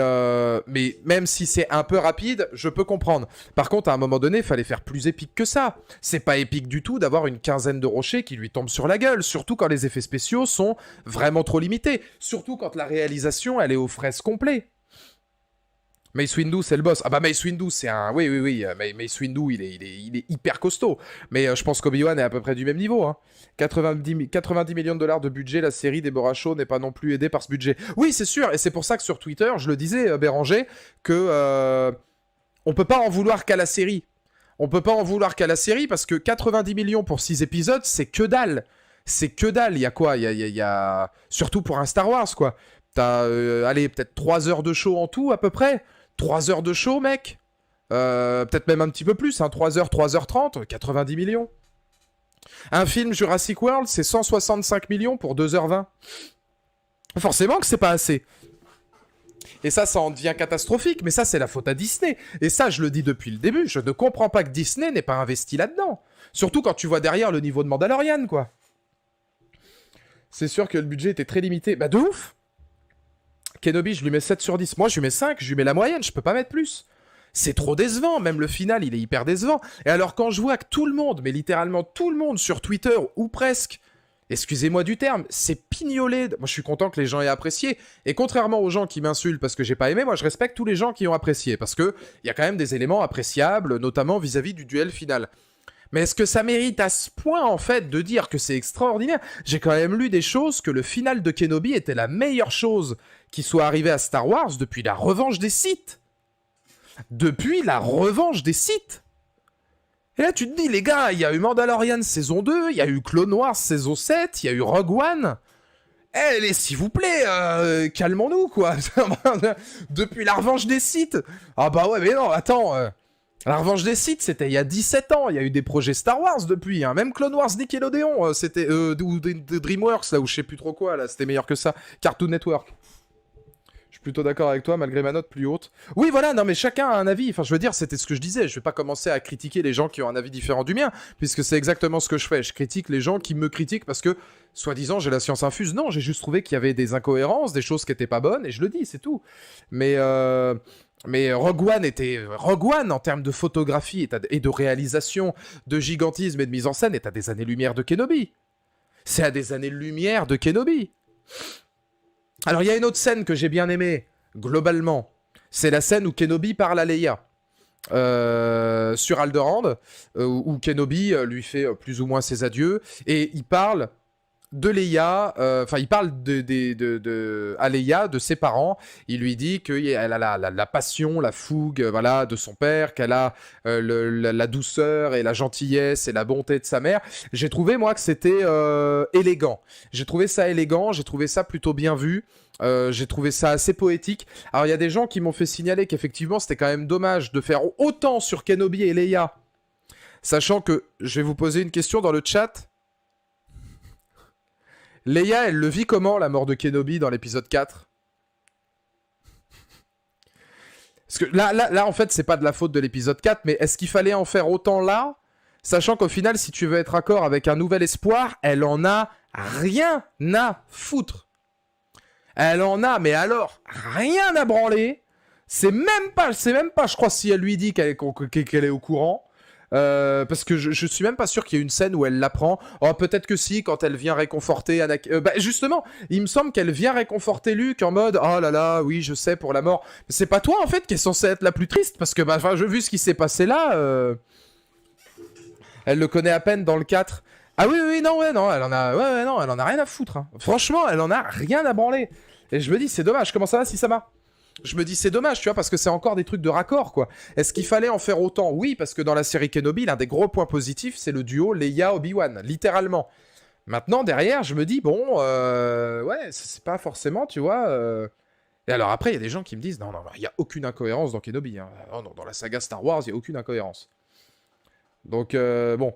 même si c'est un peu rapide, je peux comprendre. Par contre, à un moment donné, il fallait faire plus épique que ça. C'est pas épique du tout d'avoir une quinzaine de rochers qui lui tombent sur la gueule, surtout quand les effets spéciaux sont vraiment trop limités. Surtout quand la réalisation, elle est aux fraises complètes. Mace Windu, c'est le boss. Ah bah Mace Windu, c'est un... Oui. Mace Windu, il est hyper costaud. Mais je pense qu'Obi-Wan est à peu près du même niveau. Hein. 90 millions de dollars de budget, la série Deborah Shaw n'est pas non plus aidée par ce budget. Oui, c'est sûr. Et c'est pour ça que sur Twitter, je le disais, Béranger, que on peut pas en vouloir qu'à la série. On peut pas en vouloir qu'à la série parce que 90 millions pour 6 épisodes, c'est que dalle. C'est que dalle. Il y a quoi ? Il y a... Surtout pour un Star Wars, quoi. T'as, allez, peut-être 3 heures de show en tout, à peu près. 3 heures de show, mec. Peut-être même un petit peu plus, hein. 3 heures, 3h30, 90 millions. Un film Jurassic World, c'est 165 millions pour 2h20. Forcément que c'est pas assez. Et ça en devient catastrophique, mais ça, c'est la faute à Disney. Et ça, je le dis depuis le début, je ne comprends pas que Disney n'ait pas investi là-dedans. Surtout quand tu vois derrière le niveau de Mandalorian, quoi. C'est sûr que le budget était très limité. Bah de ouf. Kenobi, je lui mets 7 sur 10. Moi, je lui mets 5, je lui mets la moyenne, je peux pas mettre plus. C'est trop décevant, même le final, il est hyper décevant. Et alors, quand je vois que tout le monde, mais littéralement tout le monde sur Twitter, ou presque, excusez-moi du terme, c'est pignolé. Moi, je suis content que les gens aient apprécié. Et contrairement aux gens qui m'insultent parce que j'ai pas aimé, moi, je respecte tous les gens qui ont apprécié. Parce que il y a quand même des éléments appréciables, notamment vis-à-vis du duel final. Mais est-ce que ça mérite à ce point, en fait, de dire que c'est extraordinaire ? J'ai quand même lu des choses que le final de Kenobi était la meilleure chose qui soit arrivée à Star Wars depuis la revanche des Sith. Depuis la revanche des Sith. Et là, tu te dis, les gars, il y a eu Mandalorian saison 2, il y a eu Clone Wars saison 7, il y a eu Rogue One. Eh, s'il vous plaît, calmons-nous, quoi. Depuis la revanche des Sith. Ah bah ouais, mais non, attends... La revanche des Sith, c'était il y a 17 ans. Il y a eu des projets Star Wars depuis. Hein. Même Clone Wars Nickelodeon, c'était... ou de DreamWorks, là, ou je sais plus trop quoi, là. C'était meilleur que ça. Cartoon Network. Je suis plutôt d'accord avec toi, malgré ma note plus haute. Oui, voilà, non, mais chacun a un avis. Enfin, je veux dire, c'était ce que je disais. Je vais pas commencer à critiquer les gens qui ont un avis différent du mien, puisque c'est exactement ce que je fais. Je critique les gens qui me critiquent parce que, soi-disant, j'ai la science infuse. Non, j'ai juste trouvé qu'il y avait des incohérences, des choses qui étaient pas bonnes, et je le dis, c'est tout. Mais Rogue One était... Rogue One, en termes de photographie et de réalisation, de gigantisme et de mise en scène, est à des années-lumière de Kenobi. C'est à des années-lumière de Kenobi. Alors, il y a une autre scène que j'ai bien aimée, globalement. C'est la scène où Kenobi parle à Leia. Sur Alderaan, où Kenobi lui fait plus ou moins ses adieux. Et il parle... de Leia, il parle à Leia, de ses parents. Il lui dit qu'elle a la passion, la fougue, voilà, de son père, qu'elle a la douceur et la gentillesse et la bonté de sa mère. J'ai trouvé, moi, que c'était élégant. J'ai trouvé ça élégant, j'ai trouvé ça plutôt bien vu. J'ai trouvé ça assez poétique. Alors, il y a des gens qui m'ont fait signaler qu'effectivement, c'était quand même dommage de faire autant sur Kenobi et Leia. Sachant que, je vais vous poser une question dans le chat. Leia, elle le vit comment, la mort de Kenobi, dans l'épisode 4 ? Parce que là, en fait, c'est pas de la faute de l'épisode 4, mais est-ce qu'il fallait en faire autant là ? Sachant qu'au final, si tu veux être accord avec un nouvel espoir, elle en a rien à foutre. Elle en a, mais alors, rien à branler. C'est même pas, je crois, si elle lui dit qu'elle est au courant. Parce que je suis même pas sûr qu'il y ait une scène où elle l'apprend. Oh, peut-être que si, quand elle vient réconforter Anakin. Bah, justement, il me semble qu'elle vient réconforter Luke en mode oh là là, oui, je sais pour la mort. Mais c'est pas toi en fait qui est censée être la plus triste parce que, bah, vu ce qui s'est passé là, elle le connaît à peine dans le 4. Ah oui, oui, non, ouais, non, elle en a, ouais, non, elle en a rien à foutre. Hein. Franchement, elle en a rien à branler. Et je me dis, c'est dommage. Comment ça va, si ça va? Je me dis c'est dommage, tu vois, parce que c'est encore des trucs de raccord, quoi. Est-ce qu'il fallait en faire autant? Oui, parce que dans la série Kenobi, l'un des gros points positifs, c'est le duo Leia-Obi-Wan, littéralement. Maintenant, derrière, je me dis, bon, ouais, c'est pas forcément, tu vois... Et alors après, il y a des gens qui me disent, non, non, non, il n'y a aucune incohérence dans Kenobi. Hein. Oh, non, dans la saga Star Wars, il n'y a aucune incohérence. Donc, bon...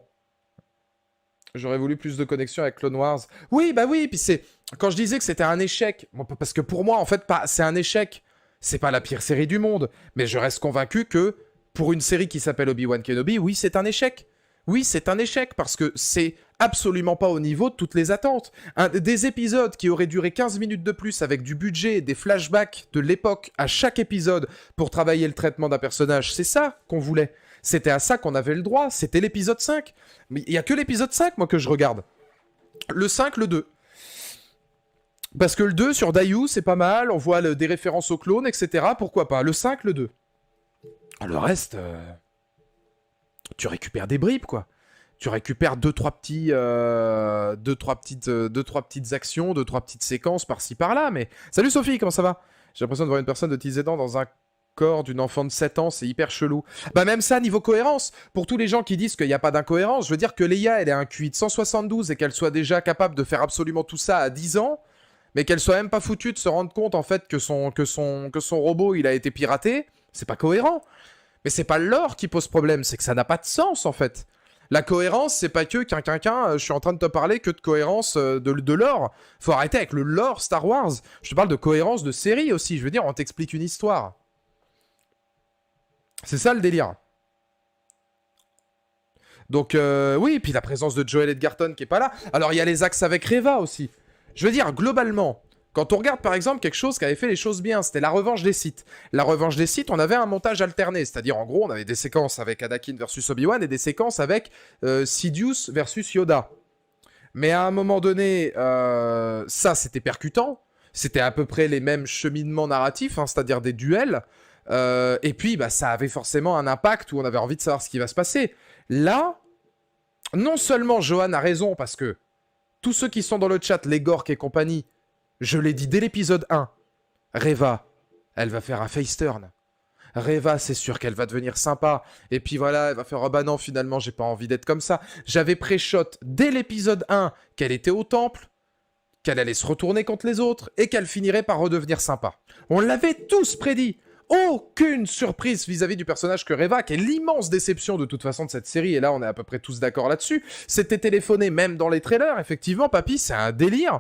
J'aurais voulu plus de connexion avec Clone Wars. Oui, bah oui, puis c'est... Quand je disais que c'était un échec, parce que pour moi, en fait, c'est un échec. C'est pas la pire série du monde. Mais je reste convaincu que, pour une série qui s'appelle Obi-Wan Kenobi, oui, c'est un échec. Oui, c'est un échec, parce que c'est absolument pas au niveau de toutes les attentes. Des épisodes qui auraient duré 15 minutes de plus, avec du budget, des flashbacks de l'époque à chaque épisode, pour travailler le traitement d'un personnage, c'est ça qu'on voulait. C'était à ça qu'on avait le droit, c'était l'épisode 5. Mais il n'y a que l'épisode 5, moi, que je regarde. Le 5, le 2. Parce que le 2, sur Dayu, c'est pas mal, on voit des références aux clones, etc. Pourquoi pas? Le 5, le 2. Le reste, tu récupères des bribes, quoi. Tu récupères 2-3 petits... 2-3 petites actions, 2-3 petites séquences par-ci, par-là, mais... Salut Sophie, comment ça va? J'ai l'impression de voir une personne de 10 ans dans un corps d'une enfant de 7 ans, c'est hyper chelou. Bah même ça, niveau cohérence, pour tous les gens qui disent qu'il n'y a pas d'incohérence, je veux dire que Leia, elle est un QI de 172 et qu'elle soit déjà capable de faire absolument tout ça à 10 ans, mais qu'elle soit même pas foutue de se rendre compte en fait que son robot, il a été piraté, c'est pas cohérent. Mais c'est pas le lore qui pose problème, c'est que ça n'a pas de sens en fait. La cohérence, c'est pas que je suis en train de te parler que de cohérence de lore. Faut arrêter avec le lore Star Wars. Je te parle de cohérence de série aussi, je veux dire, on t'explique une histoire. C'est ça le délire. Donc oui, puis la présence de Joel Edgerton qui est pas là. Alors il y a les axes avec Reva aussi. Je veux dire, globalement, quand on regarde par exemple quelque chose qui avait fait les choses bien, c'était la revanche des Sith. La revanche des Sith, on avait un montage alterné, c'est-à-dire en gros, on avait des séquences avec Anakin versus Obi-Wan et des séquences avec Sidious versus Yoda. Mais à un moment donné, ça c'était percutant, c'était à peu près les mêmes cheminements narratifs, hein, c'est-à-dire des duels. Et puis, bah, ça avait forcément un impact où on avait envie de savoir ce qui va se passer. Là, non seulement Johan a raison, parce que tous ceux qui sont dans le chat, les Gork et compagnie, je l'ai dit dès l'épisode 1, Reva, elle va faire un face turn. Reva, c'est sûr qu'elle va devenir sympa. Et puis voilà, elle va faire « Oh bah non, finalement, j'ai pas envie d'être comme ça. » J'avais pré-shot dès l'épisode 1 qu'elle était au temple, qu'elle allait se retourner contre les autres, et qu'elle finirait par redevenir sympa. On l'avait tous prédit. Aucune surprise vis-à-vis du personnage que Reva, qui est l'immense déception de toute façon de cette série, et là on est à peu près tous d'accord là-dessus. C'était téléphoné même dans les trailers, effectivement, papy, c'est un délire.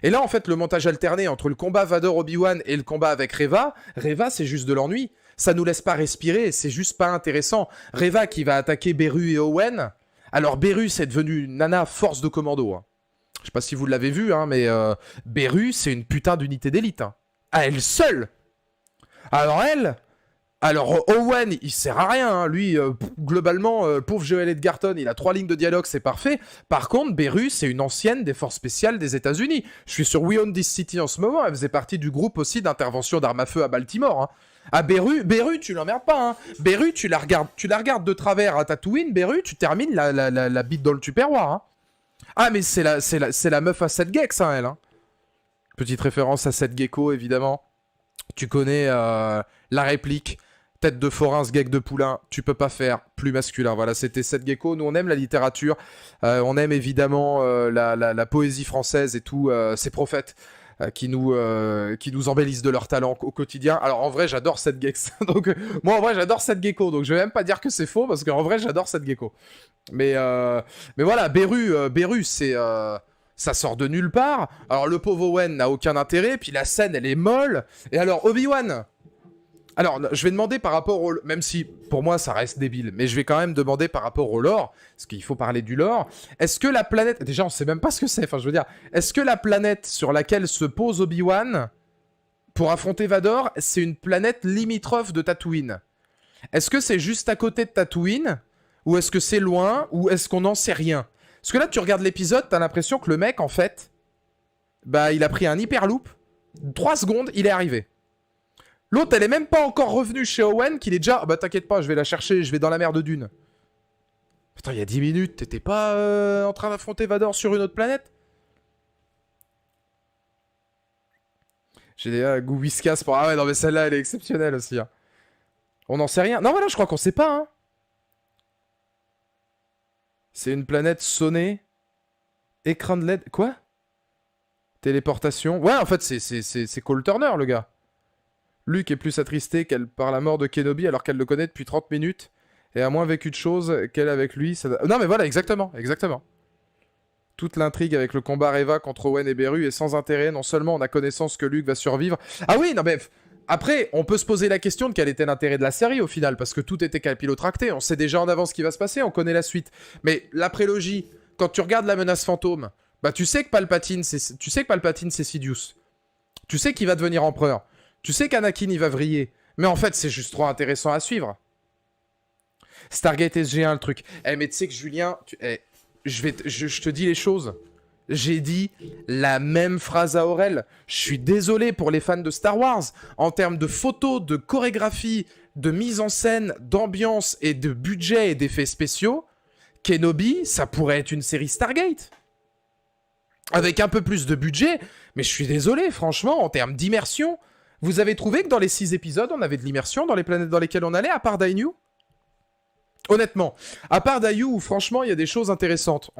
Et là en fait le montage alterné entre le combat Vador-Obi-Wan et le combat avec Reva, c'est juste de l'ennui. Ça nous laisse pas respirer, c'est juste pas intéressant. Reva qui va attaquer Beru et Owen. Alors Beru c'est devenu une nana force de commando. Hein. Je sais pas si vous l'avez vu, hein, mais Beru c'est une putain d'unité d'élite. Hein. À elle seule. Alors Owen, il sert à rien, hein. Lui, globalement, pauvre Joel Edgerton, il a 3 lignes de dialogue, c'est parfait. Par contre, Beru, c'est une ancienne des forces spéciales des États-Unis. Je suis sur We Own This City en ce moment, elle faisait partie du groupe aussi d'intervention d'armes à feu à Baltimore. Hein. Ah, Beru, tu l'emmerdes pas, hein. Beru, tu la regardes de travers à Tatooine, Beru, tu termines la bite dans le tupperware. Hein. Ah, mais c'est la meuf à Seth Gex, hein, elle. Hein. Petite référence à Seth Gecko, évidemment. Tu connais la réplique, tête de forain, gag de poulain, tu peux pas faire plus masculin. Voilà, c'était Seth Gecko. Nous, on aime la littérature, on aime évidemment la poésie française et tout, ces prophètes qui nous embellissent de leur talent au quotidien. Alors, en vrai, j'adore Seth Gex. Donc, moi, en vrai, j'adore Seth Gecko. Donc, je vais même pas dire que c'est faux, parce qu'en vrai, j'adore Seth Gecko. Mais voilà, Beru c'est... ça sort de nulle part. Alors le pauvre Owen n'a aucun intérêt. Puis la scène, elle est molle. Et alors Obi-Wan. Alors je vais demander par rapport au... Même si pour moi ça reste débile. Mais je vais quand même demander par rapport au lore. Parce qu'il faut parler du lore. Est-ce que la planète... Déjà on sait même pas ce que c'est. Enfin je veux dire. Est-ce que la planète sur laquelle se pose Obi-Wan pour affronter Vador, c'est une planète limitrophe de Tatooine. Est-ce que c'est juste à côté de Tatooine? Ou est-ce que c'est loin? Ou est-ce qu'on n'en sait rien? Parce que là, tu regardes l'épisode, t'as l'impression que le mec, en fait, bah, il a pris un hyperloop. 3 secondes, il est arrivé. L'autre, elle est même pas encore revenue chez Owen, qu'il est déjà... Ah bah t'inquiète pas, je vais la chercher, je vais dans la mer de Dune. Putain, il y a 10 minutes, t'étais pas en train d'affronter Vador sur une autre planète? J'ai des goût whiskas pour... Ah ouais, non mais celle-là, elle est exceptionnelle aussi. Hein. On n'en sait rien. Non, voilà, je crois qu'on sait pas. Hein. C'est une planète sonnée. Écran de LED. Quoi? Téléportation. Ouais, en fait, c'est Cole Turner, le gars. Luke est plus attristé qu'elle par la mort de Kenobi alors qu'elle le connaît depuis 30 minutes et a moins vécu de choses qu'elle avec lui. Ça... Non, mais voilà, exactement, exactement. Toute l'intrigue avec le combat Reva contre Owen et Beru est sans intérêt. Non seulement on a connaissance que Luke va survivre. Ah oui, non mais... Après, on peut se poser la question de quel était l'intérêt de la série au final, parce que tout était capillotracté. On sait déjà en avance ce qui va se passer, on connaît la suite. Mais la prélogie, quand tu regardes la menace fantôme, bah tu sais que Palpatine, c'est Sidious. Tu sais qu'il va devenir empereur. Tu sais qu'Anakin, il va vriller. Mais en fait, c'est juste trop intéressant à suivre. Stargate SG1, le truc. Eh, mais tu sais que Julien... je te dis les choses. J'ai dit la même phrase à Aurel. Je suis désolé pour les fans de Star Wars. En termes de photos, de chorégraphie, de mise en scène, d'ambiance et de budget et d'effets spéciaux, Kenobi, ça pourrait être une série Stargate. Avec un peu plus de budget, mais je suis désolé, franchement, en termes d'immersion, vous avez trouvé que dans les 6 épisodes, on avait de l'immersion dans les planètes dans lesquelles on allait, à part Dainu? Honnêtement, à part Dayu, où franchement, il y a des choses intéressantes.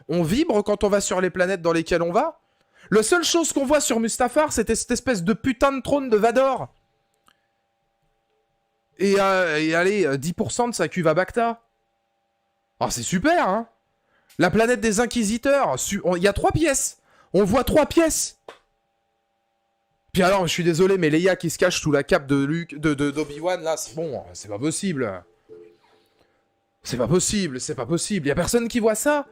On vibre quand on va sur les planètes dans lesquelles on va. La seule chose qu'on voit sur Mustafar, c'était cette espèce de putain de trône de Vador. Et allez, 10% de sa cuve à Bacta. Ah, c'est super, hein. La planète des Inquisiteurs, il y a 3 pièces. On voit 3 pièces. Puis alors, je suis désolé, mais Leia qui se cache sous la cape de Luke, d'Obi-Wan, là, c'est bon, c'est pas possible. C'est pas possible, c'est pas possible. Y a personne qui voit ça.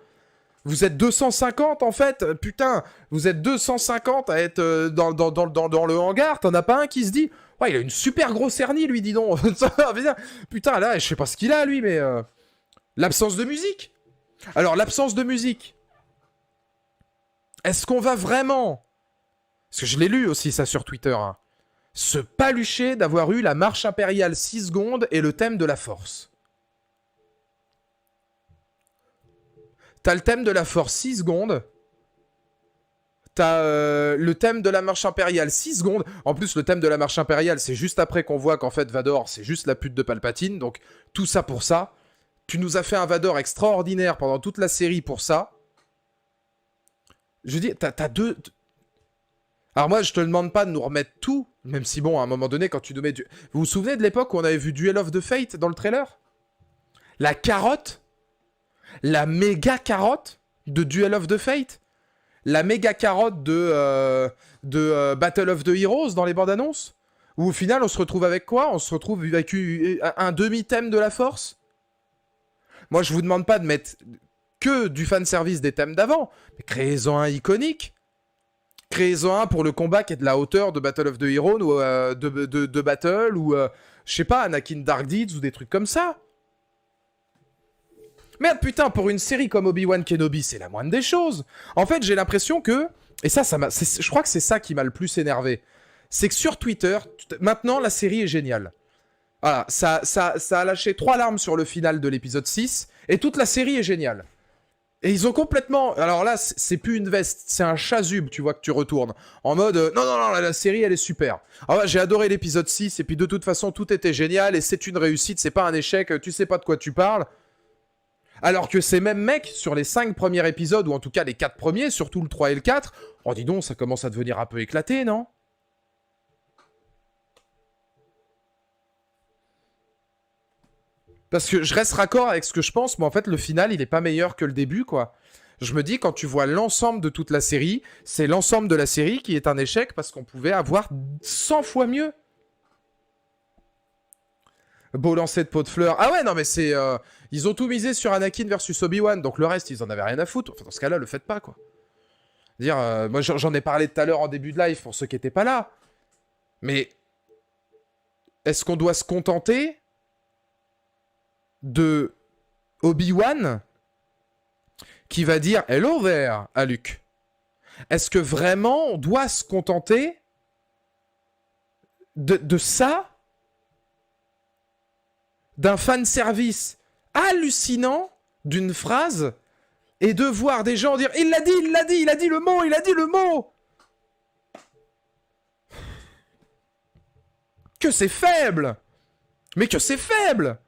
Vous êtes 250 en fait. Putain, vous êtes 250 à être dans le hangar. T'en as pas un qui se dit ouais, il a une super grosse hernie, lui, dis donc. Putain, là, je sais pas ce qu'il a, lui, mais... L'absence de musique. Alors, l'absence de musique. Est-ce qu'on va vraiment... Parce que je l'ai lu aussi, ça, sur Twitter. Hein, se palucher d'avoir eu la marche impériale 6 secondes et le thème de la force. T'as le thème de la force 6 secondes. T'as le thème de la marche impériale 6 secondes. En plus, le thème de la marche impériale, c'est juste après qu'on voit qu'en fait, Vador, c'est juste la pute de Palpatine. Donc, tout ça pour ça. Tu nous as fait un Vador extraordinaire pendant toute la série pour ça. Je dis, t'as deux... Alors moi, je te demande pas de nous remettre tout. Même si, bon, à un moment donné, quand tu nous mets du... Vous vous souvenez de l'époque où on avait vu Duel of the Fate dans le trailer? La carotte, la méga carotte de Duel of the Fate, la méga carotte de Battle of the Heroes dans les bandes annonces, où au final on se retrouve avec quoi? On se retrouve avec un demi-thème de la force. Moi je vous demande pas de mettre que du fanservice des thèmes d'avant, mais créez-en un iconique. Créez-en un pour le combat qui est de la hauteur de Battle of the Heroes ou de Battle, ou je sais pas, Anakin Dark Deeds ou des trucs comme ça. Merde, putain, pour une série comme Obi-Wan Kenobi, c'est la moindre des choses. En fait, j'ai l'impression que... Et ça m'a... Je crois que c'est ça qui m'a le plus énervé. C'est que sur Twitter, maintenant, la série est géniale. Voilà, ça a lâché 3 larmes sur le final de l'épisode 6, et toute la série est géniale. Et ils ont complètement... Alors là, c'est plus une veste, c'est un chasuble, tu vois, que tu retournes. En mode, non, la série, elle est super. Alors ouais, j'ai adoré l'épisode 6, et puis de toute façon, tout était génial, et c'est une réussite, c'est pas un échec, tu sais pas de quoi tu parles. Alors que ces mêmes mecs, sur les 5 premiers épisodes, ou en tout cas les 4 premiers, surtout le 3 et le 4, oh dis donc, ça commence à devenir un peu éclaté, non? Parce que je reste raccord avec ce que je pense, mais en fait, le final, il est pas meilleur que le début, quoi. Je me dis, quand tu vois l'ensemble de toute la série, c'est l'ensemble de la série qui est un échec, parce qu'on pouvait avoir 100 fois mieux. Beau lancer de pot de fleurs. Ah ouais, non, mais c'est... ils ont tout misé sur Anakin versus Obi-Wan, donc le reste, ils en avaient rien à foutre. Enfin, dans ce cas-là, le faites pas, quoi. Dire, moi, j'en ai parlé tout à l'heure en début de live, pour ceux qui étaient pas là. Mais est-ce qu'on doit se contenter de Obi-Wan qui va dire « Hello there » à Luke? Est-ce que vraiment on doit se contenter de ça? D'un fanservice hallucinant d'une phrase et de voir des gens dire « Il l'a dit, il l'a dit, il a dit le mot, il a dit le mot !» Que c'est faible! Mais que c'est faible!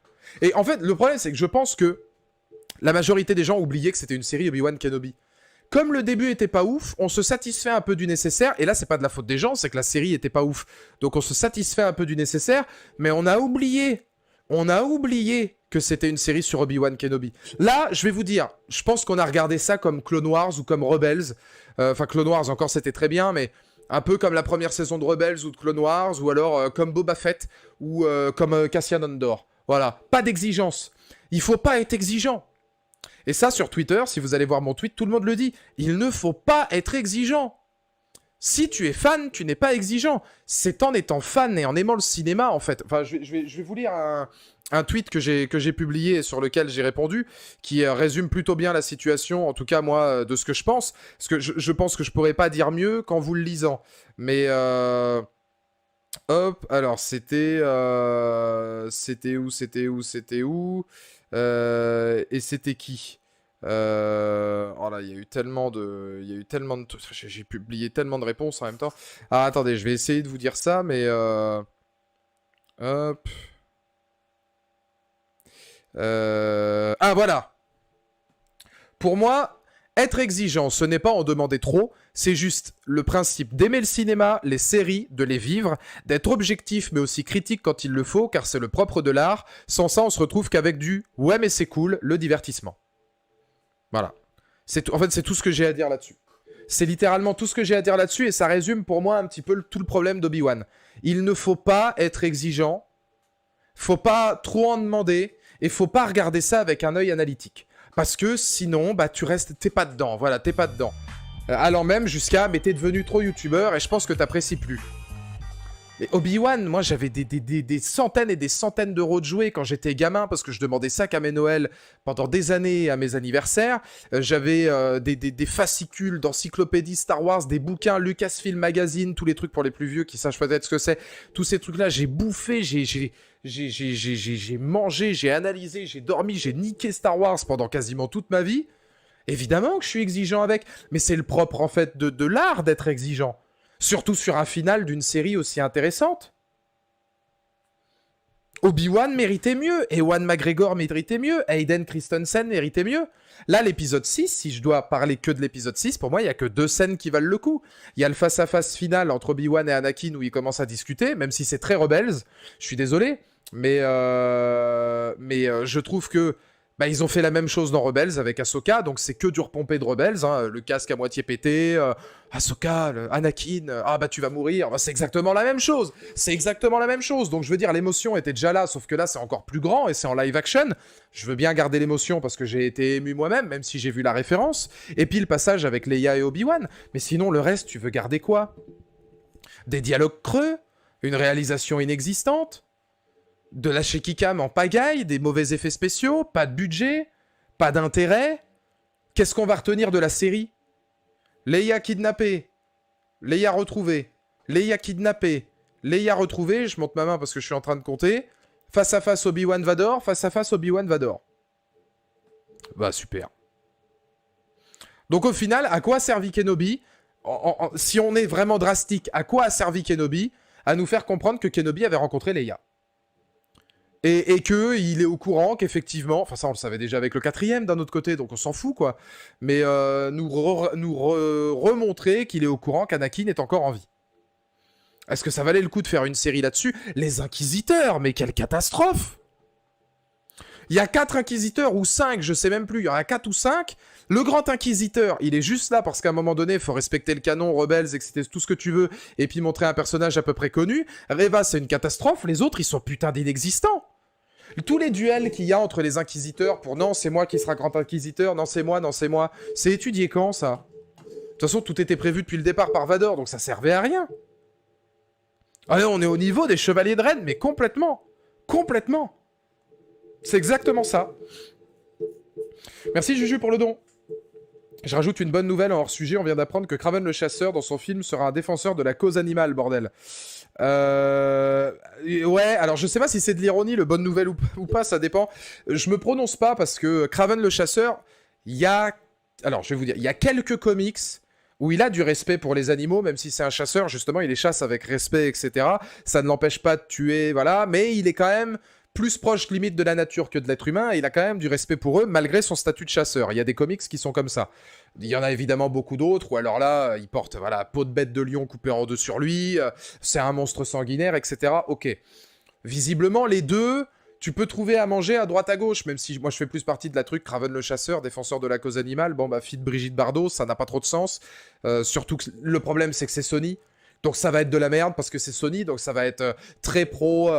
Et en fait, le problème, c'est que je pense que la majorité des gens oubliaient que c'était une série Obi-Wan Kenobi. Comme le début était pas ouf, on se satisfait un peu du nécessaire, et là, c'est pas de la faute des gens, c'est que la série était pas ouf. Donc on se satisfait un peu du nécessaire, mais on a oublié que c'était une série sur Obi-Wan Kenobi. Là, je vais vous dire, je pense qu'on a regardé ça comme Clone Wars ou comme Rebels. Enfin, Clone Wars, encore, c'était très bien, mais un peu comme la première saison de Rebels ou de Clone Wars, ou alors comme Boba Fett, ou comme Cassian Andor. Voilà, pas d'exigence. Il faut pas être exigeant. Et ça, sur Twitter, si vous allez voir mon tweet, tout le monde le dit. Il ne faut pas être exigeant. Si tu es fan, tu n'es pas exigeant. C'est en étant fan et en aimant le cinéma, en fait. Enfin, je vais vous lire un tweet que j'ai publié et sur lequel j'ai répondu, qui résume plutôt bien la situation, en tout cas, moi, de ce que je pense. Parce que je pense que je pourrais pas dire mieux qu'en vous le lisant. Mais... Hop, alors c'était où et c'était qui? Oh là, il y a eu tellement de j'ai publié tellement de réponses en même temps. Ah, attendez, je vais essayer de vous dire ça, mais hop. Ah, voilà. Pour moi, être exigeant, ce n'est pas en demander trop, c'est juste le principe d'aimer le cinéma, les séries, de les vivre, d'être objectif mais aussi critique quand il le faut, car c'est le propre de l'art. Sans ça, on se retrouve qu'avec du « ouais mais c'est cool », le divertissement. Voilà. En fait, c'est tout ce que j'ai à dire là-dessus. C'est littéralement tout ce que j'ai à dire là-dessus, et ça résume pour moi un petit peu tout le problème d'Obi-Wan. Il ne faut pas être exigeant, faut pas trop en demander, et faut pas regarder ça avec un œil analytique. Parce que sinon, bah t'es pas dedans, voilà, t'es pas dedans. Allant même jusqu'à, mais t'es devenu trop youtubeur et je pense que t'apprécies plus. Mais Obi-Wan, moi j'avais des centaines et des centaines d'euros de jouets quand j'étais gamin parce que je demandais ça qu'à mes Noëls pendant des années à mes anniversaires. J'avais des fascicules d'encyclopédie Star Wars, des bouquins Lucasfilm Magazine, tous les trucs pour les plus vieux qui sachent peut-être ce que c'est. Tous ces trucs-là, j'ai bouffé, j'ai mangé, j'ai analysé, j'ai dormi, j'ai niqué Star Wars pendant quasiment toute ma vie. Évidemment que je suis exigeant avec, mais c'est le propre en fait de l'art d'être exigeant. Surtout sur un final d'une série aussi intéressante. Obi-Wan méritait mieux, Ewan McGregor méritait mieux, Hayden Christensen méritait mieux. Là, l'épisode 6, si je dois parler que de l'épisode 6, pour moi, il n'y a que 2 scènes qui valent le coup. Il y a le face-à-face final entre Obi-Wan et Anakin où ils commencent à discuter, même si c'est très Rebels, je suis désolé, mais je trouve que bah, ils ont fait la même chose dans Rebels avec Ahsoka, donc c'est que du repompé de Rebels, hein, le casque à moitié pété, Ahsoka, Anakin, ah bah tu vas mourir, bah, c'est exactement la même chose, donc je veux dire l'émotion était déjà là, sauf que là c'est encore plus grand et c'est en live action, je veux bien garder l'émotion parce que j'ai été ému moi-même, même si j'ai vu la référence, et puis le passage avec Leia et Obi-Wan, mais sinon le reste tu veux garder quoi? Des dialogues creux? Une réalisation inexistante? De la shaky cam en pagaille, des mauvais effets spéciaux, pas de budget, pas d'intérêt. Qu'est-ce qu'on va retenir de la série? Leia kidnappée, Leia retrouvée, Leia kidnappée, Leia retrouvée, je monte ma main parce que je suis en train de compter, face à face Obi-Wan Vador, face à face Obi-Wan Vador. Bah super. Donc au final, à quoi a servi Kenobi? Si on est vraiment drastique, à quoi a servi Kenobi? À nous faire comprendre que Kenobi avait rencontré Leia. Et qu'il est au courant qu'effectivement, enfin ça on le savait déjà avec le 4ème d'un autre côté, donc on s'en fout quoi, mais remontrer qu'il est au courant qu'Anakin est encore en vie. Est-ce que ça valait le coup de faire une série là-dessus? Les Inquisiteurs, mais quelle catastrophe! Il y a 4 Inquisiteurs, ou 5, je sais même plus, il y en a 4 ou 5. Le Grand Inquisiteur, il est juste là parce qu'à un moment donné, il faut respecter le canon, Rebels, etc., tout ce que tu veux, et puis montrer un personnage à peu près connu. Reva, c'est une catastrophe, les autres, ils sont putain d'inexistants. Tous les duels qu'il y a entre les Inquisiteurs pour « non, c'est moi qui sera Grand Inquisiteur, non, c'est moi, c'est étudié quand, ça? De toute façon, tout était prévu depuis le départ par Vador, donc ça servait à rien. Allez, on est au niveau des Chevaliers de Rennes, mais complètement. Complètement. C'est exactement ça. Merci Juju pour le don. Je rajoute une bonne nouvelle en hors sujet. On vient d'apprendre que Kraven le chasseur, dans son film, sera un défenseur de la cause animale, bordel. Ouais, alors je sais pas si c'est de l'ironie, le bonne nouvelle ou pas, ça dépend. Je me prononce pas parce que Kraven le chasseur, il y a... Alors, je vais vous dire, il y a quelques comics où il a du respect pour les animaux, même si c'est un chasseur, justement, il les chasse avec respect, etc. Ça ne l'empêche pas de tuer, voilà, mais il est quand même plus proche limite de la nature que de l'être humain, et il a quand même du respect pour eux, malgré son statut de chasseur. Il y a des comics qui sont comme ça. Il y en a évidemment beaucoup d'autres, où alors là, il porte, voilà, peau de bête de lion coupée en deux sur lui, c'est un monstre sanguinaire, etc. Ok. Visiblement, les deux, tu peux trouver à manger à droite à gauche, même si moi je fais plus partie de la truc Kraven le chasseur, défenseur de la cause animale. Bon, bah, feed Brigitte Bardot, ça n'a pas trop de sens. Surtout que le problème, c'est que c'est Sony. Donc ça va être de la merde parce que c'est Sony, donc ça va être très pro,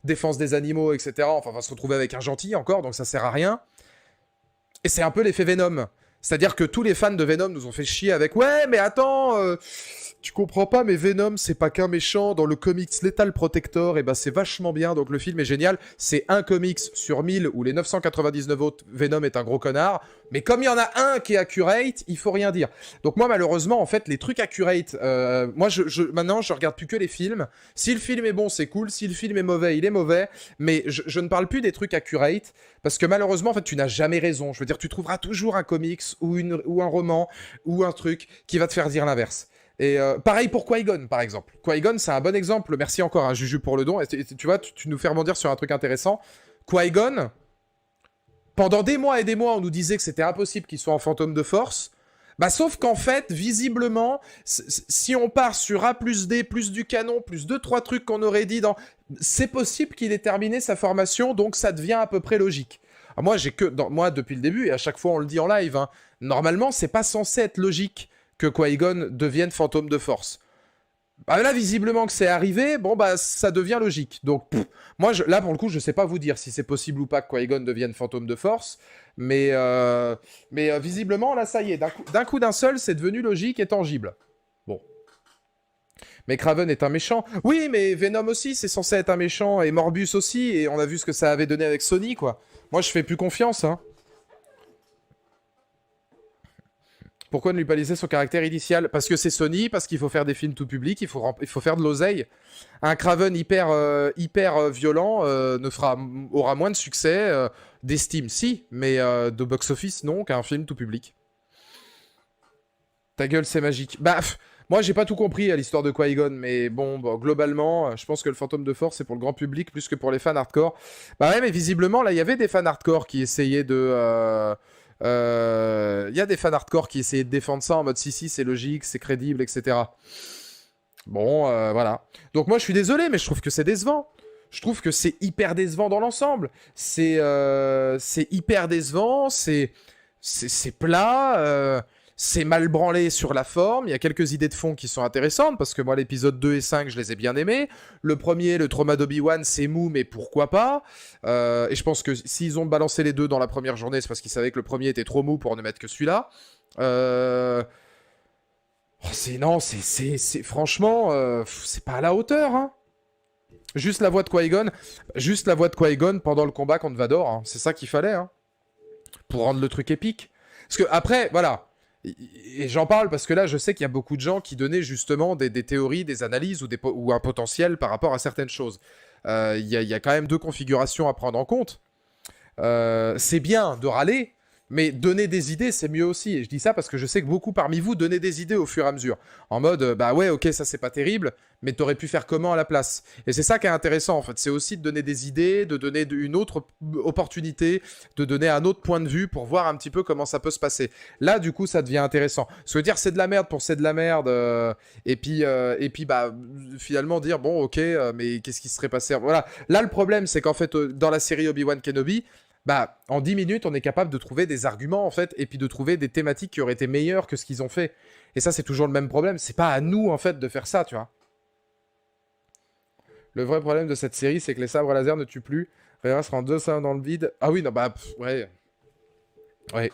défense des animaux, etc. Enfin, on va se retrouver avec un gentil encore, donc ça sert à rien. Et c'est un peu l'effet Venom. C'est-à-dire que tous les fans de Venom nous ont fait chier avec « Ouais, mais attends, tu comprends pas, mais Venom, c'est pas qu'un méchant. Dans le comics Lethal Protector, et ben c'est vachement bien, donc le film est génial. C'est un comics sur 1000 où les 999 autres, Venom est un gros connard. Mais comme il y en a un qui est accurate, il faut rien dire. Donc moi, malheureusement, en fait, les trucs accurate, moi, maintenant, je regarde plus que les films. Si le film est bon, c'est cool. Si le film est mauvais, il est mauvais. Mais je ne parle plus des trucs accurate, parce que malheureusement, en fait, tu n'as jamais raison. Je veux dire, tu trouveras toujours un comics ou un roman ou un truc qui va te faire dire l'inverse. Et pareil pour Qui-Gon, par exemple. Qui-Gon, c'est un bon exemple. Merci encore à Juju pour le don. Et tu vois, tu nous fais rebondir sur un truc intéressant. Qui-Gon, pendant des mois et des mois, on nous disait que c'était impossible qu'il soit en fantôme de force. Bah, sauf qu'en fait, visiblement, si on part sur A plus D, plus du canon, plus 2-3 trucs qu'on aurait dit dans... C'est possible qu'il ait terminé sa formation, donc ça devient à peu près logique. Alors moi, depuis le début, et à chaque fois on le dit en live, hein, normalement, c'est pas censé être logique que Qui-Gon devienne fantôme de force. Bah là, visiblement que c'est arrivé, bon bah ça devient logique. Donc, moi, là, pour le coup, je sais pas vous dire si c'est possible ou pas que Qui-Gon devienne fantôme de force, mais visiblement, là, ça y est, d'un coup d'un seul, c'est devenu logique et tangible. Bon. Mais Kraven est un méchant. Oui, mais Venom aussi, c'est censé être un méchant, et Morbus aussi, et on a vu ce que ça avait donné avec Sony, quoi. Moi, je fais plus confiance, hein. Pourquoi ne lui pas laisser son caractère initial? Parce que c'est Sony, parce qu'il faut faire des films tout public, il faut faire de l'oseille. Un Kraven hyper violent aura moins de succès, d'estime si, mais de box-office non, qu'un film tout public. Ta gueule, c'est magique. Bah, moi j'ai pas tout compris à l'histoire de Qui-Gon, mais bon, globalement, je pense que le fantôme de force c'est pour le grand public plus que pour les fans hardcore. Bah ouais, mais visiblement là il y avait des fans hardcore qui essayaient de... y a des fans hardcore qui essayaient de défendre ça en mode si, c'est logique, c'est crédible, etc. Bon, voilà. Donc moi je suis désolé, mais je trouve que c'est décevant. Je trouve que c'est hyper décevant dans l'ensemble. C'est hyper décevant, c'est plat, c'est mal branlé sur la forme. Il y a quelques idées de fond qui sont intéressantes, parce que moi l'épisode 2 et 5, je les ai bien aimés. Le premier, le trauma d'Obi-Wan, c'est mou, mais pourquoi pas. Et je pense que s'ils ont balancé les deux dans la première journée, c'est parce qu'ils savaient que le premier était trop mou pour ne mettre que celui-là. Non, c'est franchement, c'est pas à la hauteur, hein. Juste la voix de Qui-Gon pendant le combat contre Vador, hein. C'est ça qu'il fallait, hein, pour rendre le truc épique. Parce que après, voilà, et j'en parle parce que là, je sais qu'il y a beaucoup de gens qui donnaient justement des théories, des analyses ou un potentiel par rapport à certaines choses. Il y a quand même deux configurations à prendre en compte. C'est bien de râler, mais donner des idées, c'est mieux aussi. Et je dis ça parce que je sais que beaucoup parmi vous donnez des idées au fur et à mesure. En mode, bah ouais, ok, ça c'est pas terrible, mais t'aurais pu faire comment à la place? Et c'est ça qui est intéressant, en fait. C'est aussi de donner des idées, de donner une autre opportunité, de donner un autre point de vue pour voir un petit peu comment ça peut se passer. Là, du coup, ça devient intéressant. Se dire c'est de la merde pour c'est de la merde, et puis, bah, finalement dire, bon, ok, mais qu'est-ce qui serait passé? Voilà. Là, le problème, c'est qu'en fait, dans la série Obi-Wan Kenobi, bah, en 10 minutes, on est capable de trouver des arguments, en fait, et puis de trouver des thématiques qui auraient été meilleures que ce qu'ils ont fait. Et ça, c'est toujours le même problème. C'est pas à nous, en fait, de faire ça, tu vois. Le vrai problème de cette série, c'est que les sabres laser ne tuent plus. Rhaenyra se rend 200 dans le vide. Ah oui, non, bah, ouais. Ouais.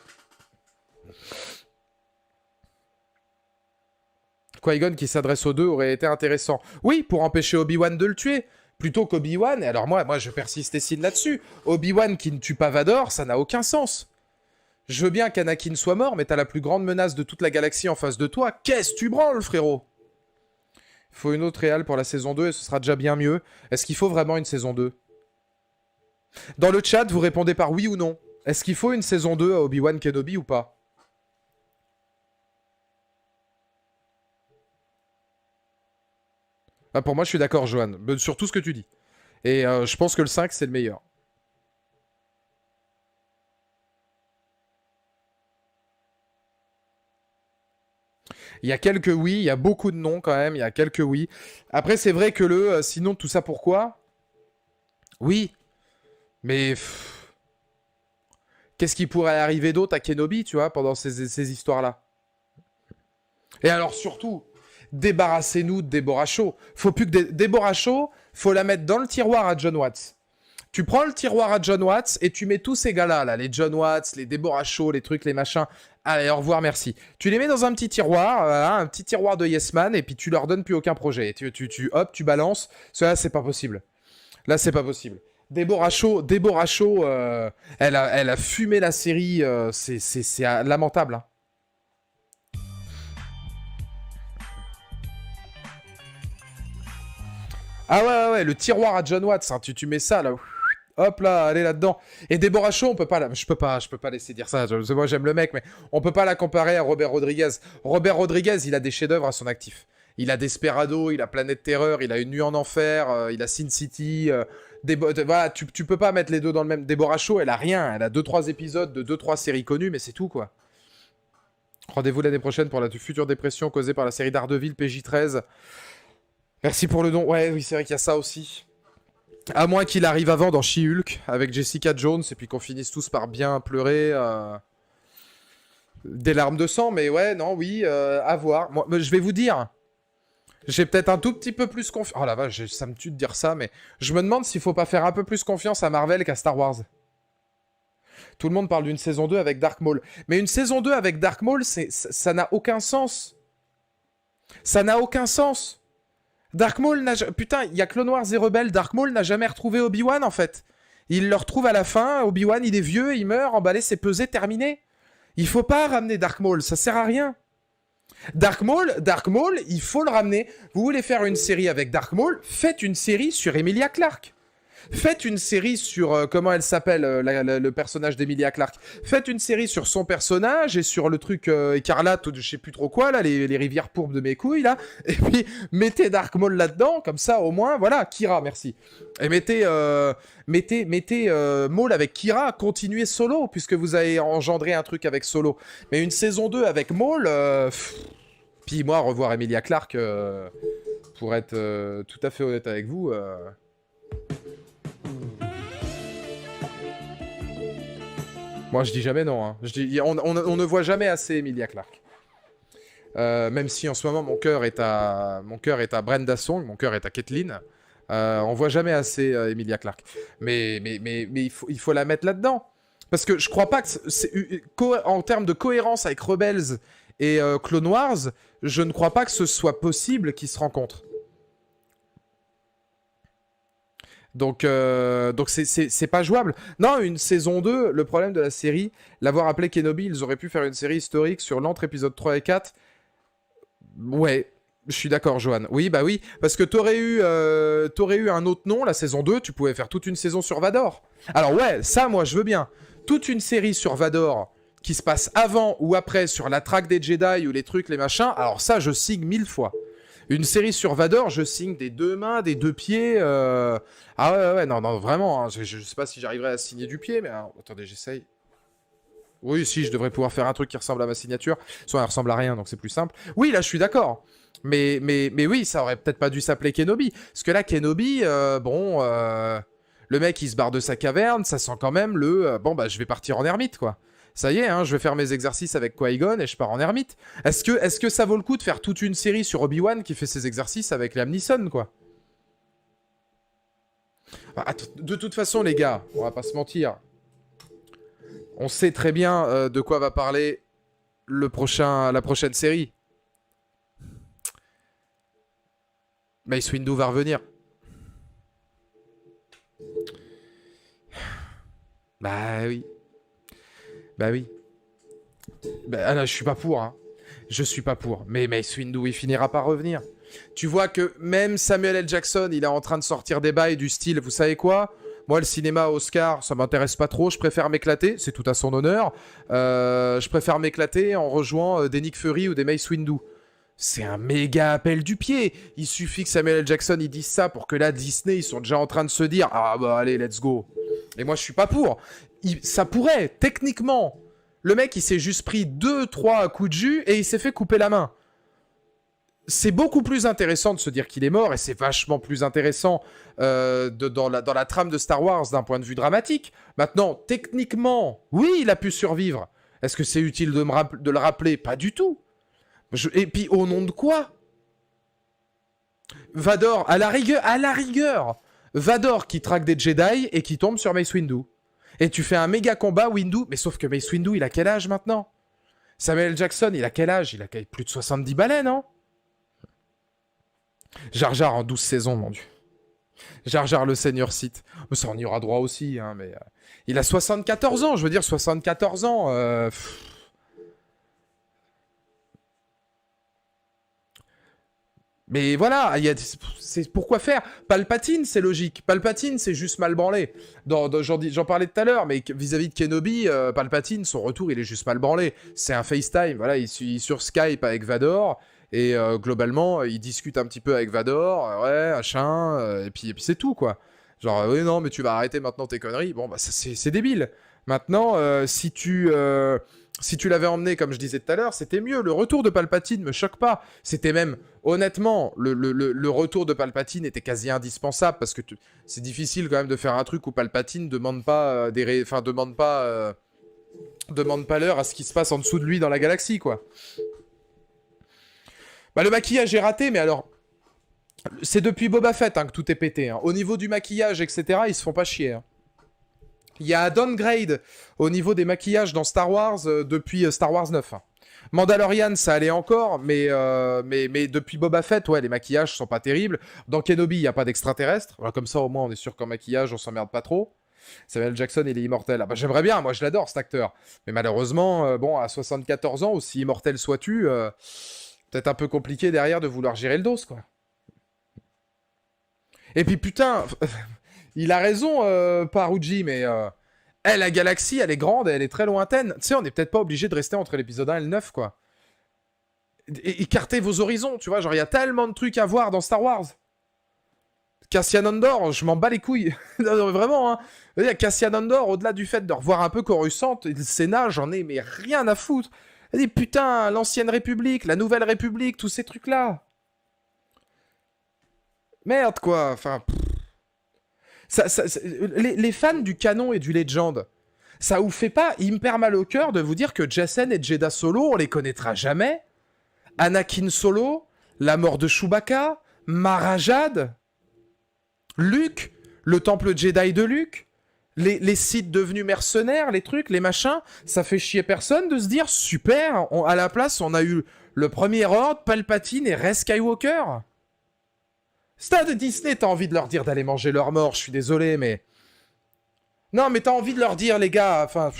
Qui-Gon qui s'adresse aux deux aurait été intéressant. Oui, pour empêcher Obi-Wan de le tuer. Plutôt qu'Obi-Wan, et alors moi je persiste et signe là-dessus. Obi-Wan qui ne tue pas Vador, ça n'a aucun sens. Je veux bien qu'Anakin soit mort, mais t'as la plus grande menace de toute la galaxie en face de toi. Qu'est-ce que tu branles, frérot? Il faut une autre réal pour la saison 2 et ce sera déjà bien mieux. Est-ce qu'il faut vraiment une saison 2? Dans le chat, vous répondez par oui ou non. Est-ce qu'il faut une saison 2 à Obi-Wan Kenobi ou pas? Ah, pour moi, je suis d'accord, Johan, sur tout ce que tu dis. Et je pense que le 5, c'est le meilleur. Il y a quelques oui, il y a beaucoup de non quand même, il y a quelques oui. Après, c'est vrai que sinon, tout ça pourquoi? Oui, mais qu'est-ce qui pourrait arriver d'autre à Kenobi, tu vois, pendant ces histoires-là? Et alors, surtout, débarrassez-nous de Deborah Shaw. Faut plus que Deborah Shaw, faut la mettre dans le tiroir à John Watts. Tu prends le tiroir à John Watts et tu mets tous ces gars-là, là, les John Watts, les Deborah Shaw, les trucs, les machins. Allez, au revoir, merci. Tu les mets dans un petit tiroir, un petit tiroir de Yes Man, et puis tu leur donnes plus aucun projet. Et hop, tu balances. Là, c'est pas possible. Là, c'est pas possible. Deborah Shaw, elle a fumé la série. C'est lamentable. Hein. Ah ouais, le tiroir à John Watts, hein, tu mets ça là. Hop là, allez là-dedans. Et Deborah Shaw, on peut pas je peux pas laisser dire ça. Moi j'aime le mec, mais on peut pas la comparer à Robert Rodriguez. Robert Rodriguez, il a des chefs-d'œuvre à son actif. Il a Desperado, il a Planète Terreur, il a Une Nuit en Enfer, il a Sin City. Voilà, tu peux pas mettre les deux dans le même. Deborah Shaw, elle a rien. Elle a 2-3 épisodes de 2-3 séries connues, mais c'est tout quoi. Rendez-vous l'année prochaine pour la future dépression causée par la série Daredevil PJ13. Merci pour le don. Ouais, oui, c'est vrai qu'il y a ça aussi. À moins qu'il arrive avant dans She-Hulk avec Jessica Jones et puis qu'on finisse tous par bien pleurer des larmes de sang. Mais ouais, non, oui, à voir. Moi, je vais vous dire, j'ai peut-être un tout petit peu plus confiance. Oh la vache, ça me tue de dire ça, mais je me demande s'il faut pas faire un peu plus confiance à Marvel qu'à Star Wars. Tout le monde parle d'une saison 2 avec Dark Maul. Mais une saison 2 avec Dark Maul, ça n'a aucun sens. Ça n'a aucun sens. Dark Maul n'a... Putain, il y a Clone Wars et Rebelle. Dark Maul n'a jamais retrouvé Obi-Wan, en fait. Il le retrouve à la fin. Obi-Wan, il est vieux, il meurt, emballé, c'est pesé, terminé. Il faut pas ramener Dark Maul, ça sert à rien. Dark Maul, il faut le ramener. Vous voulez faire une série avec Dark Maul, faites une série sur Emilia Clarke. Faites une série sur comment elle s'appelle, le personnage d'Emilia Clarke. Faites une série sur son personnage et sur le truc écarlate ou de je sais plus trop quoi, là, les rivières pourpres de mes couilles, là. Et puis, mettez Dark Maul là-dedans, comme ça, au moins, voilà, Kira, merci. Et mettez Maul avec Kira, continuez Solo, puisque vous avez engendré un truc avec Solo. Mais une saison 2 avec Maul, puis moi, revoir Emilia Clarke, pour être tout à fait honnête avec vous... Moi, je dis jamais non. Hein. On ne voit jamais assez Emilia Clarke. Même si en ce moment mon cœur est à Brenda Song, mon cœur est à Kathleen. On voit jamais assez Emilia Clarke. Mais il faut la mettre là-dedans. Parce que je crois pas que en termes de cohérence avec Rebels et Clone Wars, je ne crois pas que ce soit possible qu'ils se rencontrent. Donc c'est pas jouable. Non, une saison 2, le problème de la série, l'avoir appelé Kenobi, ils auraient pu faire une série historique sur l'entre épisode 3 et 4. Ouais, je suis d'accord, Johan. Oui, bah oui, parce que t'aurais eu un autre nom, la saison 2, tu pouvais faire toute une saison sur Vador. Alors ouais, ça, moi, je veux bien. Toute une série sur Vador qui se passe avant ou après sur la traque des Jedi ou les trucs, les machins, alors ça, je signe 1000 fois. Une série sur Vador, je signe des 2 mains, des 2 pieds. Ah ouais, non, vraiment. Hein, je sais pas si j'arriverai à signer du pied, mais attendez, j'essaye. Oui, si, je devrais pouvoir faire un truc qui ressemble à ma signature. Soit elle ressemble à rien, donc c'est plus simple. Oui, là, je suis d'accord. Mais oui, ça aurait peut-être pas dû s'appeler Kenobi. Parce que là, Kenobi, le mec, il se barre de sa caverne, ça sent quand même bon, bah, je vais partir en ermite, quoi. Ça y est, hein, je vais faire mes exercices avec Qui-Gon et je pars en ermite. Est-ce que ça vaut le coup de faire toute une série sur Obi-Wan qui fait ses exercices avec Liam Neeson, quoi? Bah, de toute façon, les gars, on va pas se mentir. On sait très bien de quoi va parler la prochaine série. Mace Windu va revenir. Bah oui. Bah oui. Bah là, je suis pas pour, hein. Je suis pas pour. Mais Mace Windu, il finira par revenir. Tu vois que même Samuel L. Jackson, il est en train de sortir des bails du style, vous savez quoi? Moi, le cinéma Oscar, ça m'intéresse pas trop. Je préfère m'éclater, c'est tout à son honneur. Je préfère m'éclater en rejoignant des Nick Fury ou des Mace Windu. C'est un méga appel du pied. Il suffit que Samuel L. Jackson il dise ça pour que là, Disney, ils sont déjà en train de se dire ah bah allez, let's go. Et moi, je suis pas pour. Ça pourrait, techniquement. Le mec, il s'est juste pris 2-3 coups de jus et il s'est fait couper la main. C'est beaucoup plus intéressant de se dire qu'il est mort et c'est vachement plus intéressant dans la trame de Star Wars d'un point de vue dramatique. Maintenant, techniquement, oui, il a pu survivre. Est-ce que c'est utile de le rappeler? Pas du tout. Et puis, au nom de quoi? Vador, à la rigueur, Vador qui traque des Jedi et qui tombe sur Mace Windu. Et tu fais un méga combat Windu, mais sauf que Mace Windu, il a quel âge maintenant? Samuel L. Jackson, il a quel âge? Il a plus de 70 balais, non? Jar Jar en 12 saisons, mon dieu. Jar Jar le Seigneur Sith. Mais ça, on y aura droit aussi, hein, mais... il a 74 ans, je veux dire, 74 ans... Mais voilà, c'est pourquoi faire. Palpatine, c'est logique. Palpatine, c'est juste mal branlé. J'en parlais tout à l'heure, mais vis-à-vis de Kenobi, Palpatine, son retour, il est juste mal branlé. C'est un FaceTime, voilà, il est sur Skype avec Vador, et globalement, il discute un petit peu avec Vador, ouais, machin, et puis c'est tout, quoi. Genre, oui, non, mais tu vas arrêter maintenant tes conneries. Bon, bah, c'est débile. Maintenant, si tu l'avais emmené, comme je disais tout à l'heure, c'était mieux. Le retour de Palpatine me choque pas. C'était même, honnêtement, le retour de Palpatine était quasi indispensable parce que c'est difficile quand même de faire un truc où Palpatine demande pas demande pas l'heure à ce qui se passe en dessous de lui dans la galaxie, quoi. Bah, le maquillage est raté, mais alors, c'est depuis Boba Fett hein, que tout est pété. Hein. Au niveau du maquillage, etc., ils se font pas chier. Hein. Il y a un downgrade au niveau des maquillages dans Star Wars depuis Star Wars 9. Mandalorian, ça allait encore, mais depuis Boba Fett, ouais, les maquillages sont pas terribles. Dans Kenobi, il n'y a pas d'extraterrestre. Voilà, comme ça, au moins, on est sûr qu'en maquillage, on s'emmerde pas trop. Samuel Jackson, il est immortel. Ah bah, j'aimerais bien, moi, je l'adore, cet acteur. Mais malheureusement, bon, à 74 ans, aussi immortel sois-tu, peut-être un peu compliqué derrière de vouloir gérer le dos, quoi. Et puis, putain... Il a raison, Paruji, mais la galaxie, elle est grande et elle est très lointaine. Tu sais, on n'est peut-être pas obligé de rester entre l'épisode 1 et le 9, quoi. Écartez vos horizons, tu vois. Genre, il y a tellement de trucs à voir dans Star Wars. Cassian Andor, je m'en bats les couilles. Non, vraiment, hein. Cassian Andor, au-delà du fait de revoir un peu Coruscant, le Sénat, j'en ai mais rien à foutre. Et putain, l'ancienne République, la nouvelle République, tous ces trucs-là. Merde, quoi. Enfin... les fans du canon et du Legend, ça vous fait pas hyper mal au cœur de vous dire que Jacen et Jedha Solo, on les connaîtra jamais? Anakin Solo, la mort de Chewbacca, Mara Jade, Luke, le temple Jedi de Luke, les Sith devenus mercenaires, les trucs, les machins, ça fait chier personne de se dire super, à la place on a eu le premier ordre, Palpatine et Rey Skywalker. Stade Disney, t'as envie de leur dire d'aller manger leur mort, je suis désolé, mais... Non, mais t'as envie de leur dire, les gars, enfin...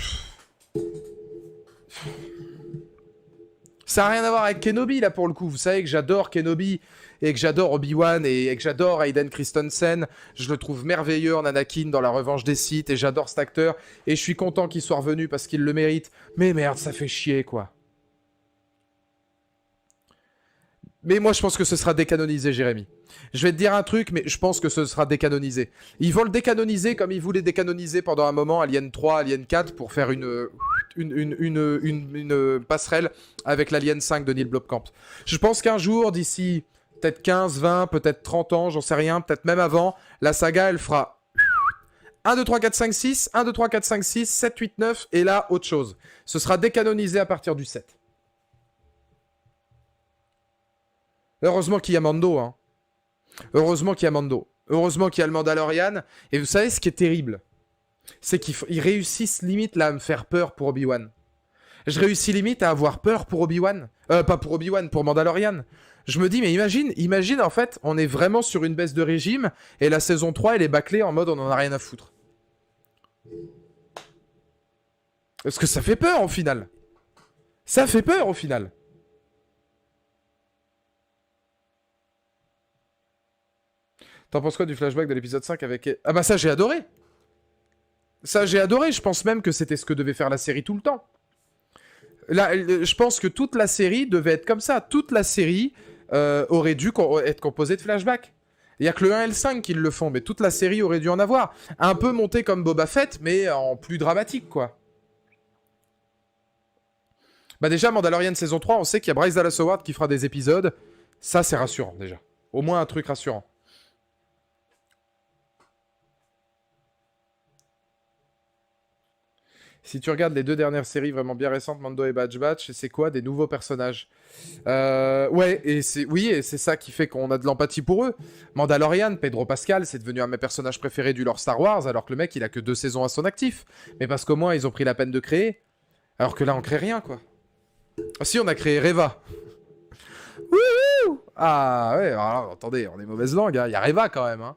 Ça n'a rien à voir avec Kenobi, là, pour le coup. Vous savez que j'adore Kenobi, et que j'adore Obi-Wan, et que j'adore Hayden Christensen. Je le trouve merveilleux en Anakin dans La Revanche des Sith, et j'adore cet acteur, et je suis content qu'il soit revenu parce qu'il le mérite. Mais merde, ça fait chier, quoi. Mais moi, je pense que ce sera décanonisé, Jérémy. Je vais te dire un truc, mais je pense que ce sera décanonisé. Ils vont le décanoniser comme ils voulaient décanoniser pendant un moment Alien 3, Alien 4 pour faire une passerelle avec l'Alien 5 de Neil Blomkamp. Je pense qu'un jour, d'ici peut-être 15, 20, peut-être 30 ans, j'en sais rien, peut-être même avant, la saga, elle fera 1, 2, 3, 4, 5, 6, 1, 2, 3, 4, 5, 6, 7, 8, 9, et là, autre chose. Ce sera décanonisé à partir du 7. Heureusement qu'il y a Mando, hein. Heureusement qu'il y a Mando. Heureusement qu'il y a le Mandalorian. Et vous savez ce qui est terrible? C'est qu'ils réussissent limite là à me faire peur pour Obi-Wan. Je réussis limite à avoir peur pour Obi-Wan. Pas pour Obi-Wan, pour Mandalorian. Je me dis, mais imagine en fait, on est vraiment sur une baisse de régime et la saison 3, elle est bâclée en mode on en a rien à foutre. Parce que ça fait peur au final. Ça fait peur au final. T'en penses quoi du flashback de l'épisode 5 avec... Ah bah ça j'ai adoré. Ça j'ai adoré, je pense même que c'était ce que devait faire la série tout le temps. Là, je pense que toute la série devait être comme ça. Toute la série aurait dû être composée de flashbacks. Il y a que le 1 et le 5 qui le font, mais toute la série aurait dû en avoir. Un peu monté comme Boba Fett, mais en plus dramatique, quoi. Bah déjà, Mandalorian saison 3, on sait qu'il y a Bryce Dallas Howard qui fera des épisodes. Ça, c'est rassurant, déjà. Au moins un truc rassurant. Si tu regardes les 2 dernières séries vraiment bien récentes, Mando et Bad Batch, c'est quoi? Des nouveaux personnages. Ouais, et c'est ça qui fait qu'on a de l'empathie pour eux. Mandalorian, Pedro Pascal, c'est devenu un de mes personnages préférés du lore Star Wars, alors que le mec, il a que 2 saisons à son actif. Mais parce qu'au moins, ils ont pris la peine de créer. Alors que là, on crée rien, quoi. Ah si, on a créé Reva. Wouhou! Ah ouais, alors, attendez, on est mauvaise langue, hein. Il y a Reva quand même, hein.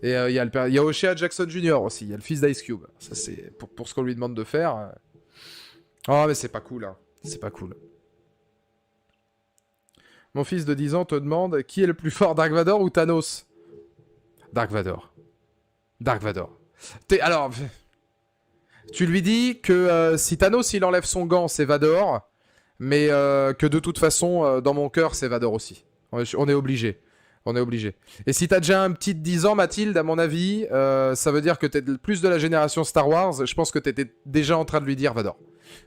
Et il y a O'Shea Jackson Jr. aussi, il y a le fils d'Ice Cube. Ça, c'est pour ce qu'on lui demande de faire. Oh, mais c'est pas cool, hein. C'est pas cool. Mon fils de 10 ans te demande qui est le plus fort, Dark Vador ou Thanos? Dark Vador. Dark Vador. Alors, tu lui dis que si Thanos il enlève son gant, c'est Vador. Mais que de toute façon, dans mon cœur, c'est Vador aussi. On est obligé. On est obligé. Et si t'as déjà un petit de 10 ans, Mathilde, à mon avis, ça veut dire que t'es plus de la génération Star Wars. Je pense que t'étais déjà en train de lui dire Vador.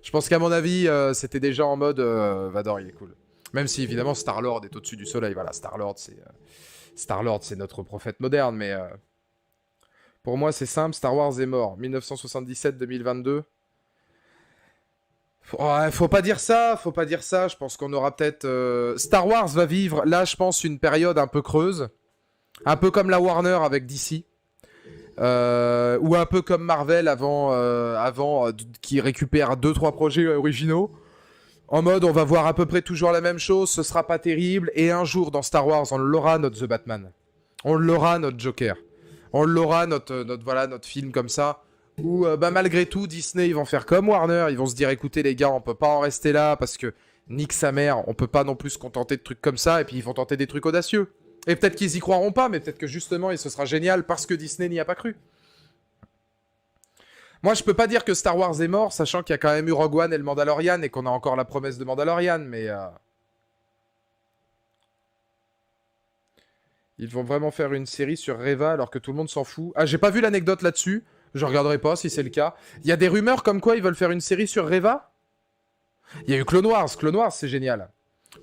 Je pense qu'à mon avis, c'était déjà en mode Vador, il est cool. Même si, évidemment, Star-Lord est au-dessus du soleil. Voilà, Star-Lord, c'est notre prophète moderne. Mais pour moi, c'est simple, Star Wars est mort. 1977-2022. Ouais, faut pas dire ça, faut pas dire ça. Je pense qu'on aura peut-être... Star Wars va vivre, là, je pense, une période un peu creuse. Un peu comme la Warner avec DC. Ou un peu comme Marvel avant qui récupère 2-3 projets originaux. En mode, on va voir à peu près toujours la même chose, ce sera pas terrible. Et un jour, dans Star Wars, on l'aura, notre The Batman. On l'aura, notre Joker. On l'aura, notre film comme ça. Où, malgré tout, Disney, ils vont faire comme Warner. Ils vont se dire, écoutez, les gars, on peut pas en rester là parce que nique sa mère, on peut pas non plus se contenter de trucs comme ça. Et puis, ils vont tenter des trucs audacieux. Et peut-être qu'ils y croiront pas, mais peut-être que justement, ce sera génial parce que Disney n'y a pas cru. Moi, je peux pas dire que Star Wars est mort, sachant qu'il y a quand même eu Rogue One et le Mandalorian et qu'on a encore la promesse de Mandalorian, mais... Ils vont vraiment faire une série sur Reva alors que tout le monde s'en fout. Ah, j'ai pas vu l'anecdote là-dessus. Je regarderai pas si c'est le cas. Il y a des rumeurs comme quoi ils veulent faire une série sur Reva. Il y a eu Clone Wars. Clone Wars, c'est génial.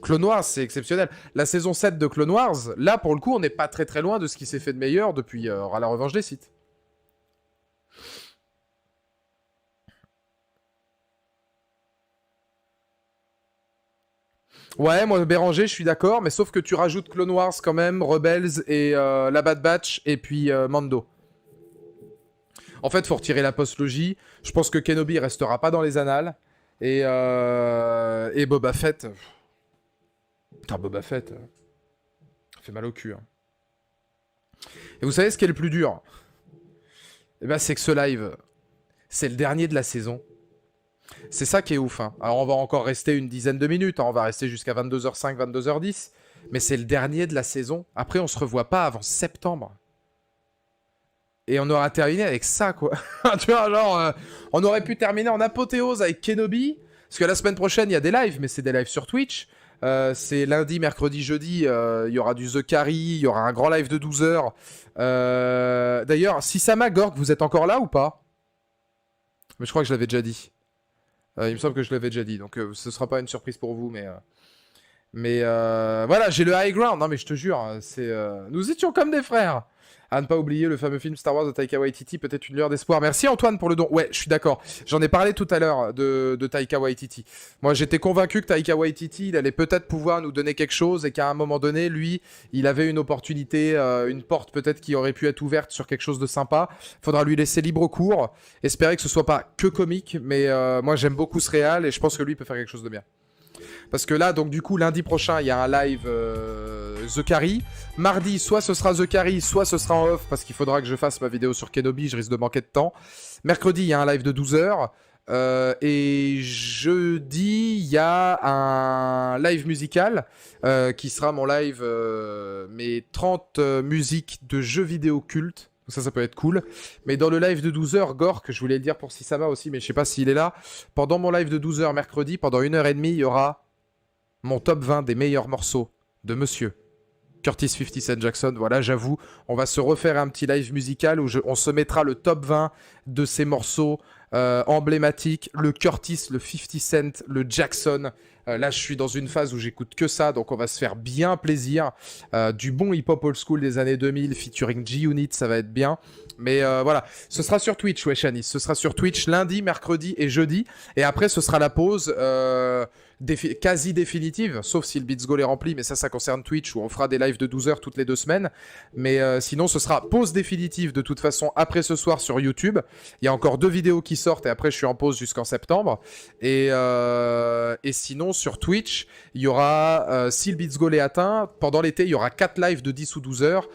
Clone Wars, c'est exceptionnel. La saison 7 de Clone Wars, là, pour le coup, on n'est pas très très loin de ce qui s'est fait de meilleur depuis la revanche des Sith. Ouais, moi, Béranger, je suis d'accord, mais sauf que tu rajoutes Clone Wars quand même, Rebels et la Bad Batch, et puis Mando. En fait, faut retirer la post-logie. Je pense que Kenobi restera pas dans les annales. Et Boba Fett... Putain, Boba Fett... Ça fait mal au cul. Hein. Et vous savez ce qui est le plus dur? Eh ben, c'est que ce live, c'est le dernier de la saison. C'est ça qui est ouf. Hein. Alors, on va encore rester une dizaine de minutes. Hein. On va rester jusqu'à 22h05, 22h10. Mais c'est le dernier de la saison. Après, on se revoit pas avant septembre. Et on aura terminé avec ça, quoi. Tu vois, genre, on aurait pu terminer en apothéose avec Kenobi. Parce que la semaine prochaine, il y a des lives, mais c'est des lives sur Twitch. C'est lundi, mercredi, jeudi. Il y aura du The Carry. Il y aura un grand live de 12 heures. D'ailleurs, Sisama Gorg, vous êtes encore là ou pas? Mais je crois que je l'avais déjà dit. Il me semble que je l'avais déjà dit. Donc, ce sera pas une surprise pour vous, mais... voilà, j'ai le high ground. Non, mais je te jure, nous étions comme des frères. À ne pas oublier le fameux film Star Wars de Taika Waititi, peut-être une lueur d'espoir. Merci Antoine pour le don. Ouais, je suis d'accord. J'en ai parlé tout à l'heure de Taika Waititi. Moi, j'étais convaincu que Taika Waititi, il allait peut-être pouvoir nous donner quelque chose et qu'à un moment donné, lui, il avait une opportunité, une porte peut-être qui aurait pu être ouverte sur quelque chose de sympa. Faudra lui laisser libre cours. Espérer que ce soit pas que comique, mais moi, j'aime beaucoup ce réal et je pense que lui peut faire quelque chose de bien. Parce que là, donc du coup, lundi prochain, il y a un live The Carry. Mardi, soit ce sera The Carry, soit ce sera en off, parce qu'il faudra que je fasse ma vidéo sur Kenobi, je risque de manquer de temps. Mercredi, il y a un live de 12h. Et jeudi, il y a un live musical qui sera mon live, mes 30 musiques de jeux vidéo cultes. Ça peut être cool. Mais dans le live de 12h, Gork, je voulais le dire pour Sisama aussi, mais je sais pas s'il est là. Pendant mon live de 12h mercredi, pendant 1h30, il y aura mon top 20 des meilleurs morceaux de monsieur Curtis 50 Cent Jackson. Voilà, j'avoue, on va se refaire un petit live musical où on se mettra le top 20 de ces morceaux emblématiques. Le Curtis, le 50 Cent, le Jackson. Là, je suis dans une phase où j'écoute que ça, donc on va se faire bien plaisir. Du bon hip-hop old school des années 2000, featuring G-Unit, ça va être bien. Mais voilà, ce sera sur Twitch, ouais, Shanice. Ce sera sur Twitch lundi, mercredi et jeudi. Et après, ce sera la pause quasi définitive, sauf si le Beats Goal est rempli, mais ça concerne Twitch, où on fera des lives de 12 heures toutes les 2 semaines. Mais sinon, ce sera pause définitive de toute façon après ce soir sur YouTube. Il y a encore 2 vidéos qui sortent et après, je suis en pause jusqu'en septembre. Et sinon, sur Twitch, il y aura, si le Beats Goal est atteint, pendant l'été, il y aura 4 lives de 10 ou 12 heures.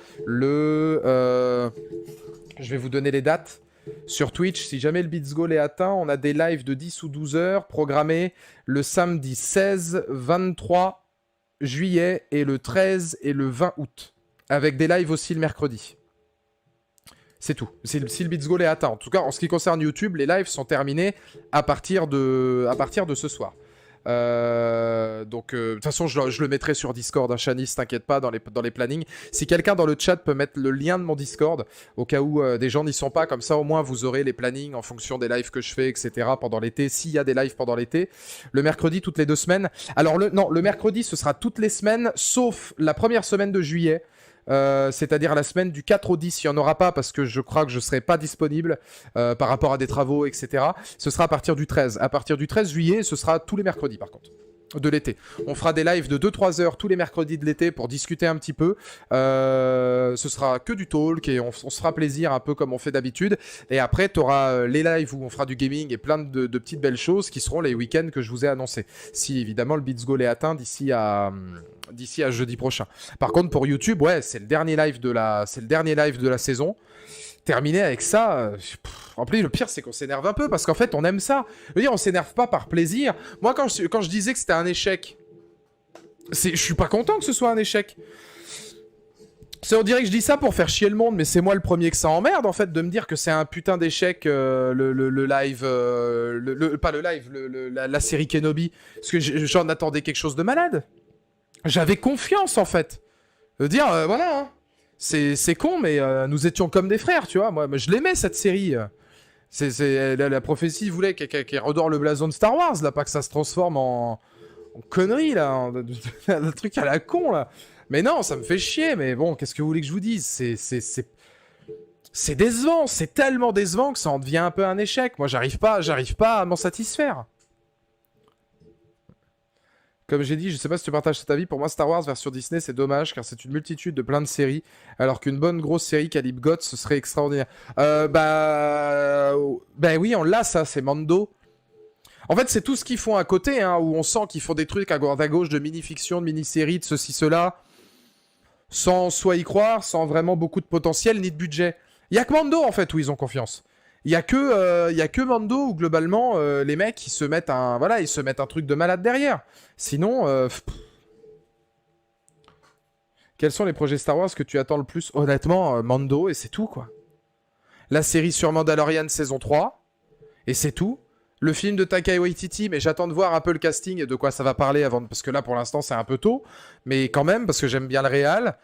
Je vais vous donner les dates. Sur Twitch, si jamais le Beats Goal est atteint, on a des lives de 10 ou 12 heures programmés le samedi 16, 23 juillet et le 13 et le 20 août. Avec des lives aussi le mercredi. C'est tout. Si le Beats Goal est atteint. En tout cas, en ce qui concerne YouTube, les lives sont terminés à partir de ce soir. Donc de toute façon je le mettrai sur Discord, hein, Shanice, t'inquiète pas, dans les plannings. Si quelqu'un dans le chat peut mettre le lien de mon Discord au cas où des gens n'y sont pas, comme ça au moins vous aurez les plannings en fonction des lives que je fais, etc. pendant l'été, s'il y a des lives pendant l'été. Le mercredi toutes les 2 semaines. Alors le mercredi ce sera toutes les semaines sauf la première semaine de juillet. C'est-à-dire la semaine du 4 au 10, il n'y en aura pas parce que je crois que je ne serai pas disponible par rapport à des travaux, etc. Ce sera à partir du 13. À partir du 13 juillet, ce sera tous les mercredis par contre. De l'été. On fera des lives de 2-3 heures tous les mercredis de l'été pour discuter un petit peu. Ce sera que du talk et on se fera plaisir un peu comme on fait d'habitude. Et après, tu auras les lives où on fera du gaming et plein de petites belles choses qui seront les week-ends que je vous ai annoncés. Si évidemment le Beats Goal est atteint d'ici à jeudi prochain. Par contre, pour YouTube, ouais, c'est le dernier live de la saison. Terminé avec ça, en plus le pire c'est qu'on s'énerve un peu parce qu'en fait on aime ça. Je veux dire, on s'énerve pas par plaisir. Moi quand je disais que c'était un échec, je suis pas content que ce soit un échec. On dirait que je dis ça pour faire chier le monde, mais c'est moi le premier que ça emmerde en fait de me dire que c'est un putain d'échec le live, pas le live, la série Kenobi, parce que j'en attendais quelque chose de malade. J'avais confiance en fait. De dire voilà. Hein. C'est con, mais nous étions comme des frères, tu vois. Moi je l'aimais, cette série. La prophétie voulait qu'elle redore le blason de Star Wars, là, pas que ça se transforme en connerie, là. Un truc à la con, là. Mais non, ça me fait chier, mais bon, qu'est-ce que vous voulez que je vous dise? C'est décevant, c'est tellement décevant que ça en devient un peu un échec. Moi, j'arrive pas à m'en satisfaire. Comme j'ai dit, je sais pas si tu partages cet avis, pour moi Star Wars version Disney c'est dommage car c'est une multitude de plein de séries, alors qu'une bonne grosse série calibre GOT ce serait extraordinaire. Bah oui, on l'a ça, c'est Mando. En fait c'est tout ce qu'ils font à côté, hein, où on sent qu'ils font des trucs à droite à gauche de mini-fiction, de mini-séries, de ceci, cela, sans soit y croire, sans vraiment beaucoup de potentiel ni de budget. Il y a que Mando en fait où ils ont confiance. Il y a que Mando où globalement les mecs ils se mettent un truc de malade derrière. Sinon, quels sont les projets Star Wars que tu attends le plus? Honnêtement, Mando et c'est tout quoi. La série sur Mandalorian saison 3 et c'est tout. Le film de Taika Waititi, mais j'attends de voir un peu le casting et de quoi ça va parler avant, parce que là pour l'instant c'est un peu tôt, mais quand même parce que j'aime bien le réal.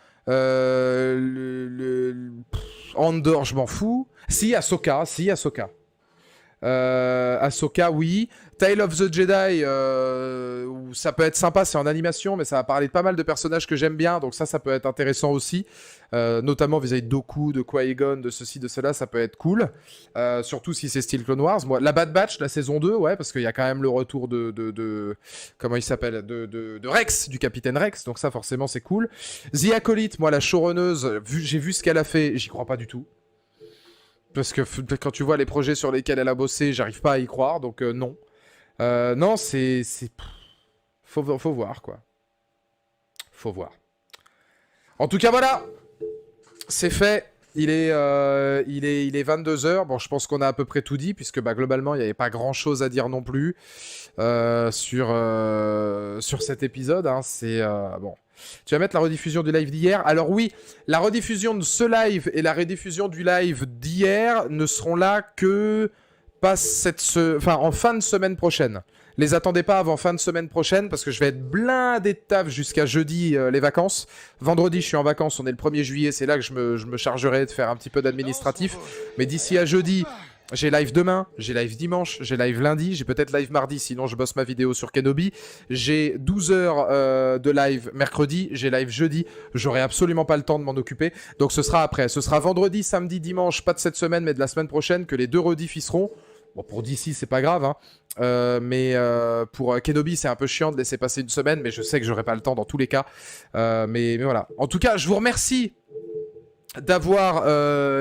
Andor, je m'en fous. Si, Ahsoka. Ahsoka, oui. Tale of the Jedi, ça peut être sympa, c'est en animation, mais ça va parler de pas mal de personnages que j'aime bien, donc ça peut être intéressant aussi. Notamment vis-à-vis de Dooku, de Qui-Gon, de ceci, de cela, ça peut être cool. Surtout si c'est style Clone Wars. Moi, la Bad Batch, la saison 2, ouais, parce qu'il y a quand même le retour de comment il s'appelle, de Rex, du Capitaine Rex, donc ça forcément c'est cool. The Acolyte, moi la showrunneuse, j'ai vu ce qu'elle a fait, j'y crois pas du tout. Parce que quand tu vois les projets sur lesquels elle a bossé, j'arrive pas à y croire, donc non. Non, c'est... Faut voir, quoi. Faut voir. En tout cas, voilà. C'est fait. Il est 22h. Bon, je pense qu'on a à peu près tout dit, puisque bah, globalement, il n'y avait pas grand-chose à dire non plus sur cet épisode. Hein. C'est bon. Tu vas mettre la rediffusion du live d'hier. Alors oui, la rediffusion de ce live et la rediffusion du live d'hier ne seront là que en fin de semaine prochaine. Les attendez pas avant fin de semaine prochaine parce que je vais être blindé de taf jusqu'à jeudi les vacances. Vendredi je suis en vacances, on est le 1er juillet, c'est là que je me chargerai de faire un petit peu d'administratif. Mais d'ici à jeudi, j'ai live demain, j'ai live dimanche, j'ai live lundi, j'ai peut-être live mardi, sinon je bosse ma vidéo sur Kenobi. J'ai 12 heures de live mercredi, j'ai live jeudi, j'aurai absolument pas le temps de m'en occuper. Donc ce sera après, ce sera vendredi, samedi, dimanche, pas de cette semaine mais de la semaine prochaine que les deux rediffs y seront. Bon, pour d'ici, c'est pas grave, hein. Mais pour Kenobi, c'est un peu chiant de laisser passer une semaine, mais je sais que j'aurai pas le temps dans tous les cas. Mais voilà. En tout cas, je vous remercie d'avoir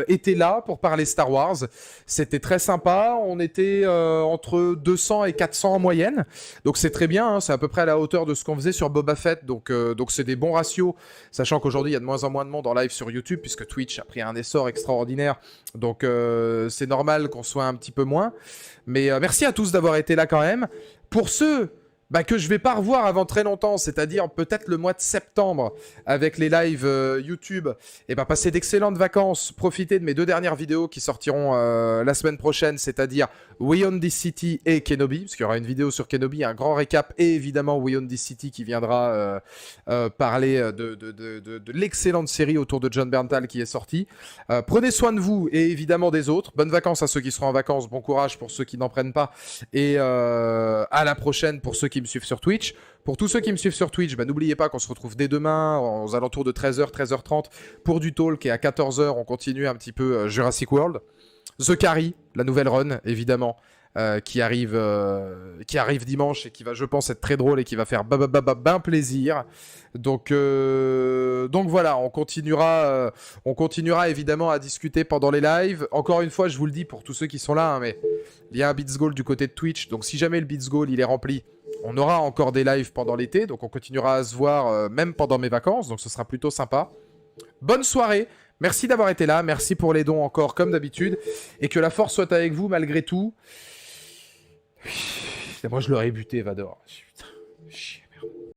été là pour parler Star Wars. C'était très sympa. On était entre 200 et 400 en moyenne. Donc c'est très bien. Hein. C'est à peu près à la hauteur de ce qu'on faisait sur Boba Fett. Donc c'est des bons ratios. Sachant qu'aujourd'hui, il y a de moins en moins de monde en live sur YouTube puisque Twitch a pris un essor extraordinaire. Donc c'est normal qu'on soit un petit peu moins. Mais merci à tous d'avoir été là quand même. Pour ceux que je vais pas revoir avant très longtemps, c'est-à-dire peut-être le mois de septembre avec les lives YouTube, et passez d'excellentes vacances, profitez de mes 2 dernières vidéos qui sortiront la semaine prochaine, c'est-à-dire We Own This City et Kenobi, parce qu'il y aura une vidéo sur Kenobi, un grand récap, et évidemment We Own This City qui viendra parler de l'excellente série autour de John Berntal qui est sortie. Prenez soin de vous et évidemment des autres. Bonnes vacances à ceux qui seront en vacances, bon courage pour ceux qui n'en prennent pas, et à la prochaine pour ceux qui me suivent sur Twitch. Pour tous ceux qui me suivent sur Twitch, n'oubliez pas qu'on se retrouve dès demain aux alentours de 13h, 13h30 pour du talk, et à 14h on continue un petit peu Jurassic World. The Carry, la nouvelle run évidemment, qui arrive dimanche et qui va, je pense, être très drôle et qui va faire ben plaisir. Donc voilà, on continuera évidemment à discuter pendant les lives. Encore une fois, je vous le dis pour tous ceux qui sont là, hein, mais il y a un Beats Goal du côté de Twitch. Donc si jamais le Beats Goal il est rempli, on aura encore des lives pendant l'été. Donc on continuera à se voir même pendant mes vacances. Donc ce sera plutôt sympa. Bonne soirée. Merci d'avoir été là. Merci pour les dons encore comme d'habitude. Et que la force soit avec vous malgré tout. Moi je l'aurais buté, Vador. Putain, chier.